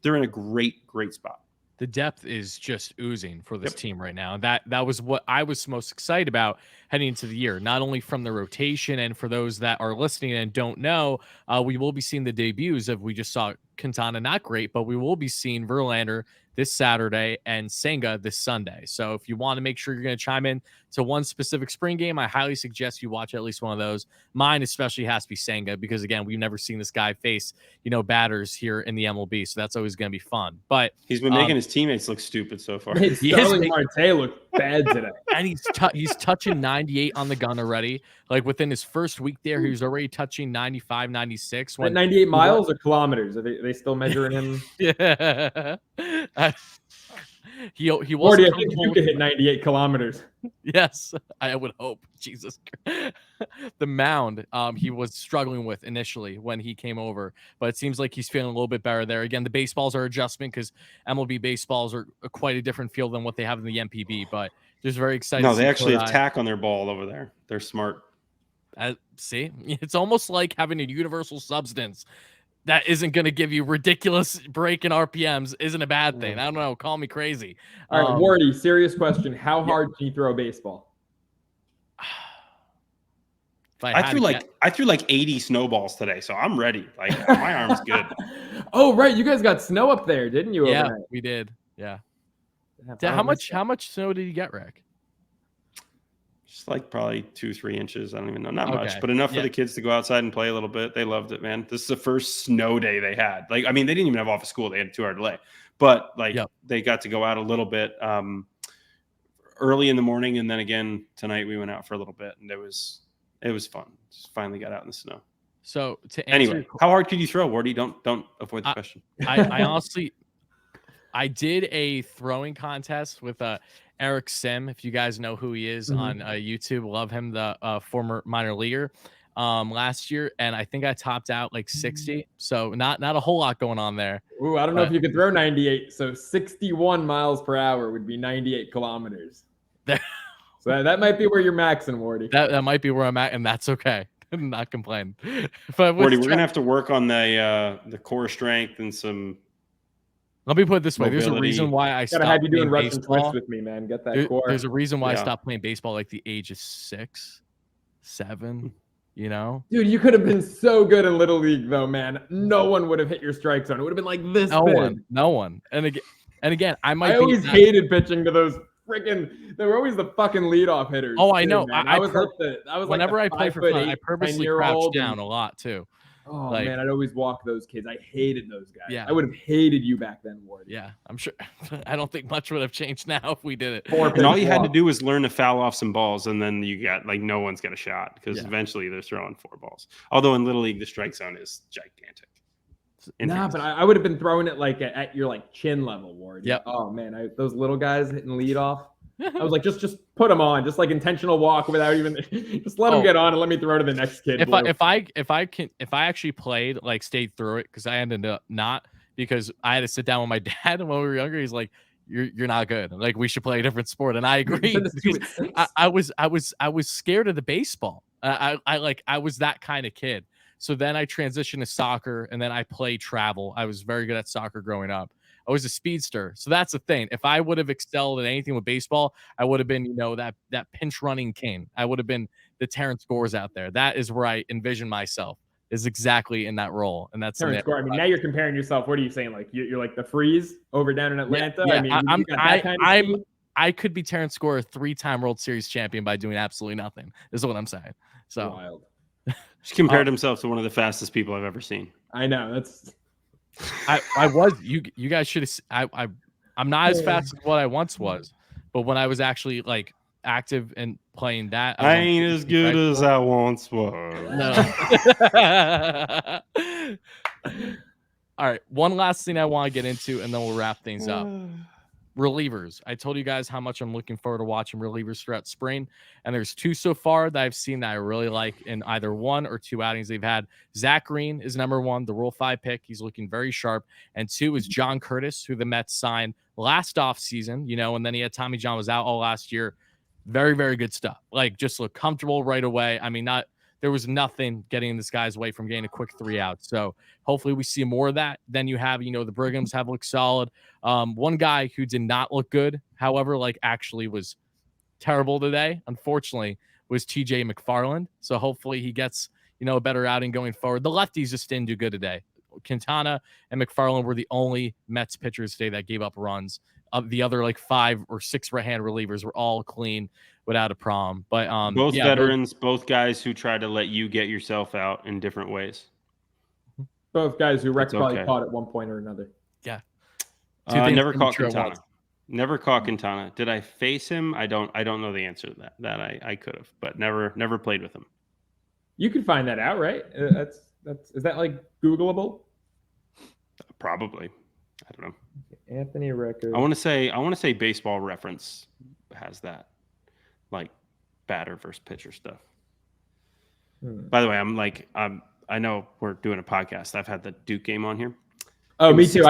they're in a great spot. The depth is just oozing for this team right now. And that was what I was most excited about heading into the year, not only from the rotation, and for those that are listening and don't know, we will be seeing the debuts of, we just saw Quintana, not great, but we will be seeing Verlander this Saturday and Senga this Sunday. So if you want to make sure you're going to chime in to one specific spring game, I highly suggest you watch at least one of those. Mine especially has to be Senga because, again, we've never seen this guy face, batters here in the MLB. So that's always going to be fun. But he's been making his teammates look stupid so far. Starling Marte looked bad today. And he's touching 98 on the gun already. Like, within his first week there, he was already touching 95, 96. When 98 miles or kilometers? Are they still measuring him? Yeah. He was. Morty, I think you could hit 98 kilometers. Yes, I would hope. Jesus. The mound he was struggling with initially when he came over, but it seems like he's feeling a little bit better there. Again, the baseballs are adjustment because MLB baseballs are quite a different feel than what they have in the MPB, but just very excited. No, they actually attack on their ball over there. They're smart. See, it's almost like having a universal substance that isn't going to give you ridiculous break in RPMs isn't a bad thing. I don't know. Call me crazy. All right, Wardy, serious question. How hard can you throw a baseball? I threw like 80 snowballs today, so I'm ready. Like my arm's good. Oh right, you guys got snow up there, didn't you? Yeah, overnight? we did. Yeah. Yeah, How much snow did you get, Rick? Just like probably 2-3 inches. I don't even know. Not much, Okay. but enough for Yeah. the kids to go outside and play a little bit. They loved it, man. This is the first snow day they had. Like, I mean, they didn't even have off of school. They had a 2-hour delay, but like they got to go out a little bit early in the morning, and then again tonight we went out for a little bit, and it was fun. Just finally got out in the snow. So to answer anyway, how hard could you throw, Wardy? Don't avoid the question. I honestly, I did a throwing contest with Eric Sim, if you guys know who he is on YouTube. Love him, the former minor leaguer last year, and I think I topped out like 60. So not a whole lot going on there. Ooh, I don't know if you could throw 98. So 61 miles per hour would be 98 kilometers. So that might be where you're maxing, Wardy. That might be where I'm at, and that's okay. I'm not complaining. But Wardy, we're gonna have to work on the core strength and some. Let me put it this way: mobility. there's a reason why I stopped gotta have you doing playing Russian baseball. twists with me, man. Get that core. There's a reason why I stopped playing baseball like the age of 6, 7. You know, dude, you could have been so good in Little League, though, man. No one would have hit your strike zone. It would have been like this. No one. And again, I always hated pitching to those freaking. They were always the fucking leadoff hitters. Oh, I know. I was whenever I play for fun, I purposely crouch down a lot too. Oh man, I'd always walk those kids. I hated those guys. Yeah, I would have hated you back then, Ward. Yeah, I'm sure. I don't think much would have changed now if we did it. And all you had to do was learn to foul off some balls, and then you got like no one's got a shot because eventually they're throwing 4 balls. Although in Little League, the strike zone is gigantic. Nah, but I would have been throwing it like at your like chin level, Ward. Yep. Oh man, those little guys hitting lead off. I was like, just put them on, just like intentional walk without even, just let them get on and let me throw to the next kid. If I actually played, like stayed through it, because I ended up not, because I had to sit down with my dad, and when we were younger, he's like, you're not good. Like, we should play a different sport. And I agree. I was scared of the baseball. I was that kind of kid. So then I transitioned to soccer, and then I played travel. I was very good at soccer growing up. I was a speedster. So that's the thing. If I would have excelled at anything with baseball, I would have been, that pinch running king. I would have been the Terrence Gores out there. That is where I envision myself, is exactly in that role. And that's Terrence Gore. I mean, now you're comparing yourself. What are you saying? Like you're like the Freeze over down in Atlanta? Yeah, I mean, I could be Terrence Gore, a 3-time World Series champion, by doing absolutely nothing, is what I'm saying. So wild. Just compared himself to one of the fastest people I've ever seen. I know. That's I was you guys should have. I'm not as fast as what I once was, but when I was actually like active and playing that, I ain't as good as I once was. No. All right, one last thing I want to get into, and then we'll wrap things up. Relievers. I told you guys how much I'm looking forward to watching relievers throughout spring, and there's 2 so far that I've seen that I really like in either 1 or 2 outings they've had. Zach Green is number 1, the Rule 5 pick. He's looking very sharp. And 2 is John Curtis, who the Mets signed last offseason, and then he had Tommy John was out all last year. Very, very good stuff. Like, just look comfortable right away. I mean, there was nothing getting this guy's way from getting a quick 3 out. So hopefully we see more of that. Then you have, the Brighams have looked solid. One guy who did not look good, however, like actually was terrible today, unfortunately, was TJ McFarland. So hopefully he gets, a better outing going forward. The lefties just didn't do good today. Quintana and McFarland were the only Mets pitchers today that gave up runs. The other like 5 or 6 right-hand relievers were all clean without a problem. But both veterans, both guys who try to let you get yourself out in different ways. Both guys who Recker probably caught at one point or another. Yeah. Never caught Quintana. Never caught Quintana. Did I face him? I don't know the answer to that. That I could have, but never played with him. You could find that out, right? Is that like Googleable? Probably. I don't know. Anthony Recker. I want to say Baseball Reference has that, like batter versus pitcher stuff. By the way, I know we're doing a podcast. I've had the Duke game on here. Oh, me too.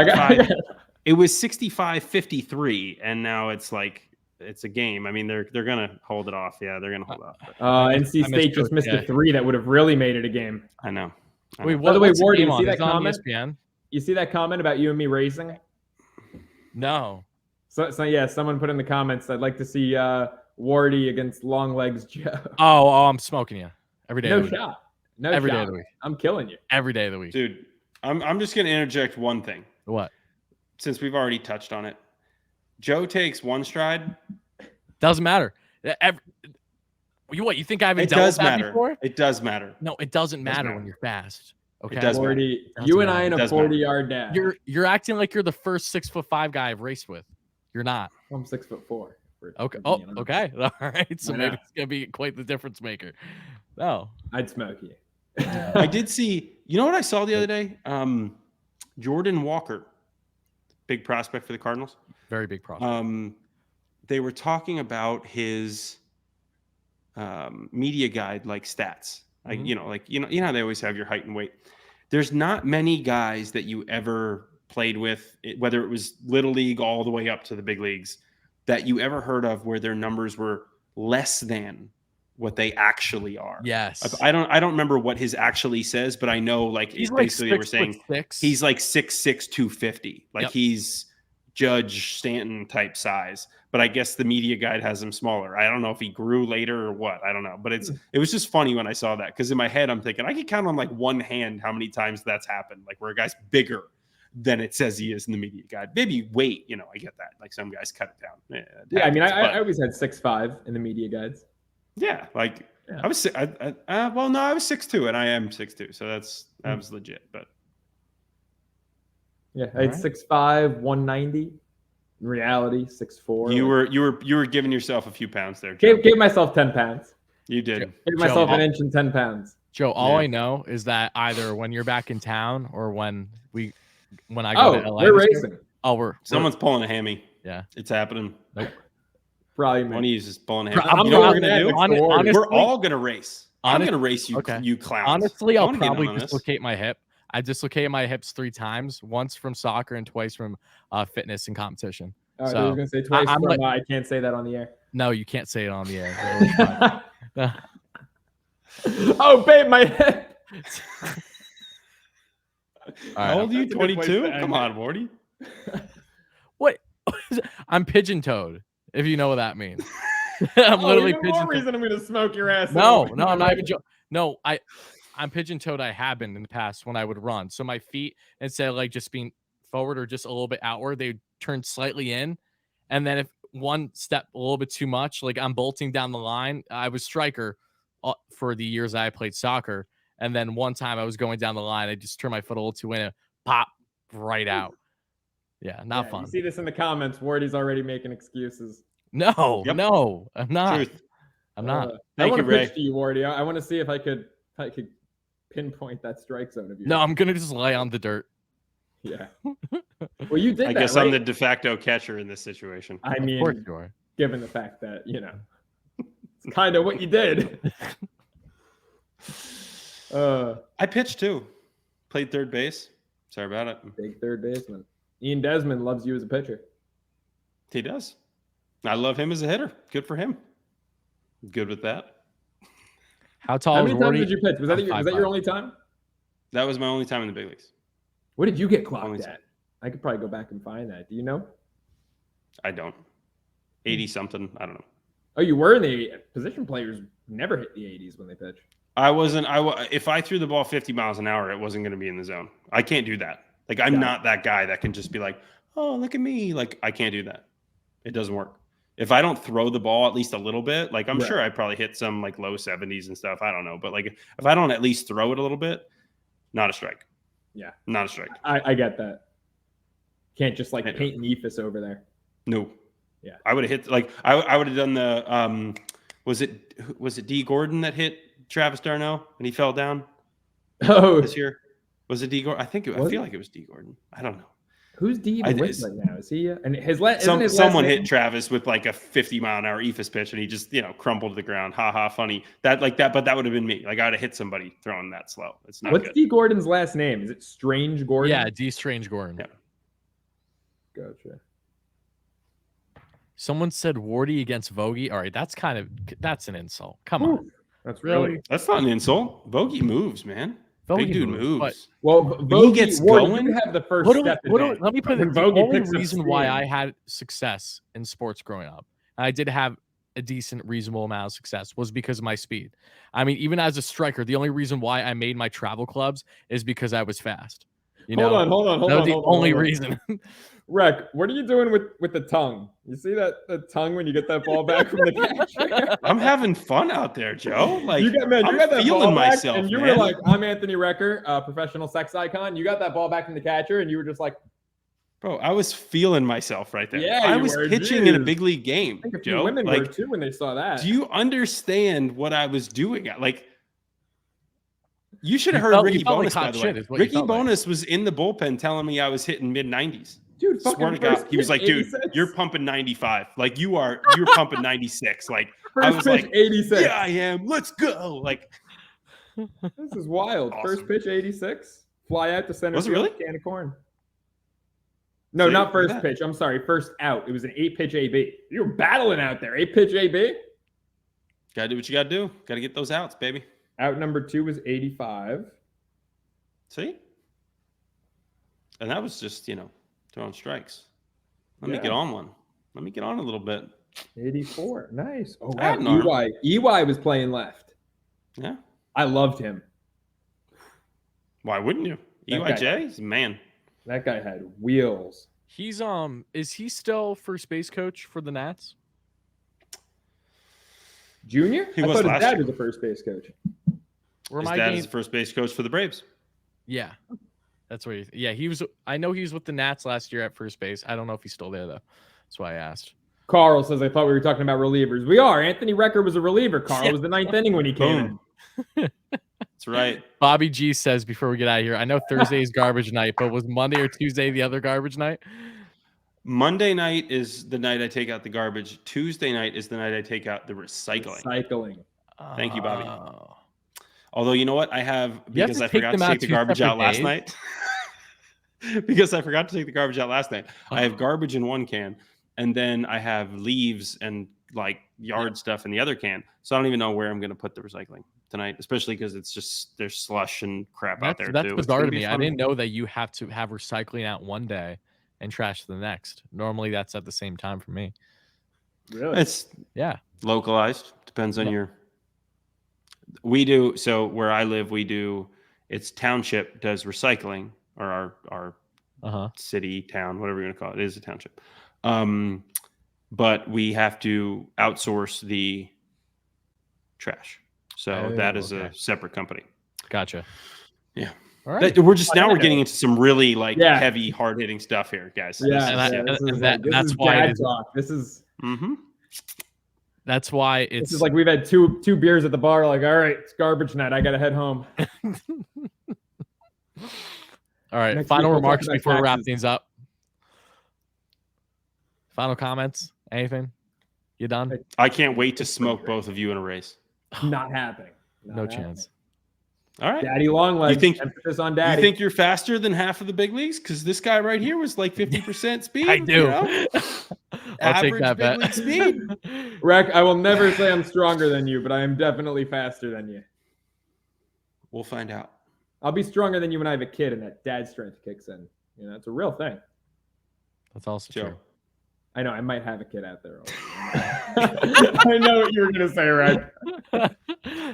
It was 65-53, and now it's like it's a game. I mean, they're gonna hold it off. Yeah, they're gonna hold off. NC State just missed a 3 that would have really made it a game. I know. Wait, by the way, Ward, you see that comment? You see that comment about you and me racing? No. So yeah, someone put in the comments, I'd like to see Wardy against Long Legs Joe. Oh, I'm smoking you. Every day. No of the week. shot. No Every shot. day of the week. I'm killing you. Every day of the week. Dude, I'm just going to interject one thing. What? Since we've already touched on it. Joe takes one stride. Doesn't matter. You think I haven't It dealt does with that matter. before? It does matter. No, it doesn't matter matter. when you're fast. Okay. It does matter. 40, you and I in It a does matter. 40-yard dash. You're acting like you're the first 6'5" guy I've raced with. You're not. I'm 6'4". Okay. Oh, okay. All right. So Why maybe not? it's gonna be quite the difference maker. No. I'd smoke you. I did see, you know what I saw the other day? Jordan Walker, big prospect for the Cardinals. Very big prospect. They were talking about his media guide like stats. Like, you know how they always have your height and weight. There's not many guys that you ever played with, whether it was little league all the way up to the big leagues, that you ever heard of where their numbers were less than what they actually are. Yes. I don't remember what his actually says, but I know like He's basically like they were saying 6'6". he's like 6'6", 250. Like he's Judge Stanton type size. But I guess the media guide has him smaller. I don't know if he grew later or what. I don't know. But it was just funny when I saw that, because in my head I'm thinking I could count on like one hand how many times that's happened. Like where a guy's bigger than it says he is in the media guide. Maybe weight, I get that. Like some guys cut it down. Yeah, I mean, I always had 6'5" in the media guides. Yeah, like I was. Well, no, I was 6'2", and I am 6'2", so that was legit. But yeah, I had 6'5", 190. In reality, 6'4". You were giving yourself a few pounds there. Joe. Gave myself 10 pounds. You did. Gave myself an inch and 10 pounds. Joe, all I know is that either when you're back in town or when I go to LA. We're racing. Someone's pulling a hammy. Yeah, it's happening. Nope. Probably me. One of you is just pulling a hammy. I'm you know what we're gonna do? Honestly, we're all gonna race. I'm gonna race you. Okay. You clowns. Honestly, I'll probably dislocate my hip. I dislocated my hips 3 times, once from soccer and twice from fitness and competition. So I was gonna say twice. I can't say that on the air. No, you can't say it on the air. Oh, babe, my hip. How old are you? 22? Come on, Morty. What? I'm pigeon-toed, if you know what that means. I'm literally pigeon-toed. Reason I'm going to smoke your ass. No, I'm not even joking. No, I'm pigeon-toed. I have been in the past when I would run. So my feet, instead of like just being forward or just a little bit outward, they would turn slightly in. And then if one step a little bit too much, like I'm bolting down the line. I was striker for the years I played soccer. And then one time I was going down the line, I just turned my foot a little too in and pop right out. Yeah, not fun. You see this in the comments. Wardy's already making excuses. No, no, I'm not. Truth. I'm not. I want to pitch to you, Wardy. I want to see if I could pinpoint that strike zone of yours. No, I'm gonna just lay on the dirt. Yeah. Well, you did. I guess I'm the de facto catcher in this situation. I mean, of course you are. Given the fact that it's kind of what you did. I pitched too. Played third base. Sorry about it. Big third baseman. Ian Desmond loves you as a pitcher. He does. I love him as a hitter. Good for him. Good with that. How tall? How many times did you pitch? Was that your only time? That was my only time in the big leagues. What did you get clocked at? I could probably go back and find that. Do you know? I don't. 80 something. I don't know. Oh, you were in the position players never hit the 80s when they pitch. I wasn't. If I threw the ball 50 miles an hour, it wasn't going to be in the zone. I can't do that. Like I'm not that guy that can just be like, oh, look at me. Like I can't do that. It doesn't work. If I don't throw the ball at least a little bit, like I'm sure I probably hit some like low 70s and stuff. I don't know. But like if I don't at least throw it a little bit, not a strike. Yeah. Not a strike. I get that. Can't just like paint an ephus over there. No. Yeah. I would have hit like I would have done the was it D Gordon that hit Travis Darno and he fell down? Oh, this year. Was it D Gordon? I feel like it was D Gordon. I don't know. Who's D even with right now? Is he and someone hit Travis with like a 50-mile-an-hour ephus pitch and he just crumbled to the ground. Ha ha, funny. But that would have been me. Like I would have hit somebody throwing that slow. It's not. What's good. D Gordon's last name? Is it Strange Gordon? Yeah, D Strange Gordon. Yeah. Gotcha. Someone said Wardy against Vogie. All right, that's an insult. Come on. That's really that's not an insult. Vogie moves, man. Vogie Big dude moves. Well, Vogie he gets going. You have the first step. Let me put it. The only reason why I had success in sports growing up, I did have a decent, reasonable amount of success was because of my speed. I mean, even as a striker, the only reason why I made my travel clubs is because I was fast. Hold on. That was the only reason. Rec, what are you doing with the tongue? You see the tongue when you get that ball back from the catcher? I'm having fun out there, Joe. Like, you got that feeling ball back, myself, and you man. were like, "I'm Anthony Recker, professional sex icon." You got that ball back from the catcher, and you were just like, "Bro, I was feeling myself right there." Yeah, I you was were, pitching in a geez. big league game, I think a few Joe. women Like, were too when they saw that. do you understand what I was doing? Like, you should have You heard felt- Ricky you felt Bonus, like by hot the shit way. is what you Ricky felt like. Bonus was in the bullpen telling me I was hitting mid-90s. Dude, Swear fucking to God, first he was pitch, like, "Dude, 86. you're pumping 95. Like you're pumping 96." Like I First was pitch, like, 86. "Yeah, I am. Let's go!" Like, This is wild. Awesome. First pitch, 86. Fly out to center Was it field. really? Can of corn. No, See, not look first at that. pitch. I'm sorry. First out. It was an 8-pitch AB. You were battling out there. 8-pitch AB. Gotta do what you gotta do. Gotta get those outs, baby. Out number 2 was 85. See? And that was just, throwing strikes. Let me Yeah. get on one. Let me get on a little bit. 84. Nice. Oh, I wow. had an arm. EY was playing left. Yeah. I loved him. Why wouldn't you? That guy. EYJ is a man. That guy had wheels. He's is he still first base coach for the Nats? Junior? He I was thought his last dad year. was a first base coach. Or His am I dad getting- is the first base coach for the Braves. Yeah, that's where. He was. I know he was with the Nats last year at first base. I don't know if he's still there though. That's why I asked. Carl says, I thought we were talking about relievers. We are. Anthony Recker was a reliever. Carl was the 9th inning when he came in. That's right. Bobby G says before we get out of here, I know Thursday is garbage night, but was Monday or Tuesday the other garbage night? Monday night is the night I take out the garbage. Tuesday night is the night I take out the recycling. Thank you, Bobby. Oh. Although, you know what? I have, because to I take forgot them to out take the 2 garbage out separate last days? night. Because I forgot to take the garbage out last night. I have garbage in one can, and then I have leaves and like yard stuff in the other can. So I don't even know where I'm going to put the recycling tonight, especially because it's just there's slush and crap out there That's too. bizarre to me. I didn't know that you have to have recycling out one day and trash the next. Normally that's at the same time for me. Really? It's localized. Depends on your. We do so where I live. We do. It's township does recycling, or our city, town, whatever you're gonna call it. It is a township. But we have to outsource the trash. So that is a separate company. Gotcha. Yeah. All right. We're getting into some really heavy, hard hitting stuff here, guys. That's why it is. This is. Mm-hmm. That's why it's. This is like we've had two beers at the bar. Like, all right, it's garbage night. I gotta head home. All right. Next Final week we'll remarks talk about before we wrap taxes. things up. Final comments? Anything? You done? I can't wait to smoke both of you in a race. Not happening. No chance. All right. Daddy long legs. You think- Emphasis on daddy. You think you're faster than half of the big leagues? Because this guy right here was like 50% speed. I do. You know? I'll take Average that big bet. league speed. Rec, I will never say I'm stronger than you, but I am definitely faster than you. We'll find out. I'll be stronger than you when I have a kid and that dad strength kicks in. You know, it's a real thing. That's also Joe. true. I know I might have a kid out there. I know what you were gonna say, Rec.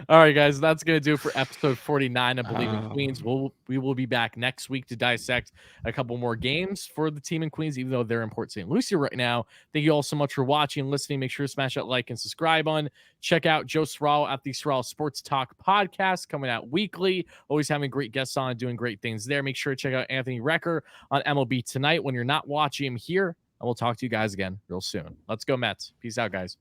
All right, guys, that's gonna do it for episode 49 of Believe in Queens. We will be back next week to dissect a couple more games for the team in Queens, even though they're in Port St. Lucie right now. Thank you all so much for watching and listening. Make sure to smash that like and subscribe button. Check out Joe Ceraulo at the Ceraulo Sports Talk podcast, coming out weekly. Always having great guests on and doing great things there. Make sure to check out Anthony Recker on MLB Tonight when you're not watching him here. And we'll talk to you guys again real soon. Let's go, Mets. Peace out, guys.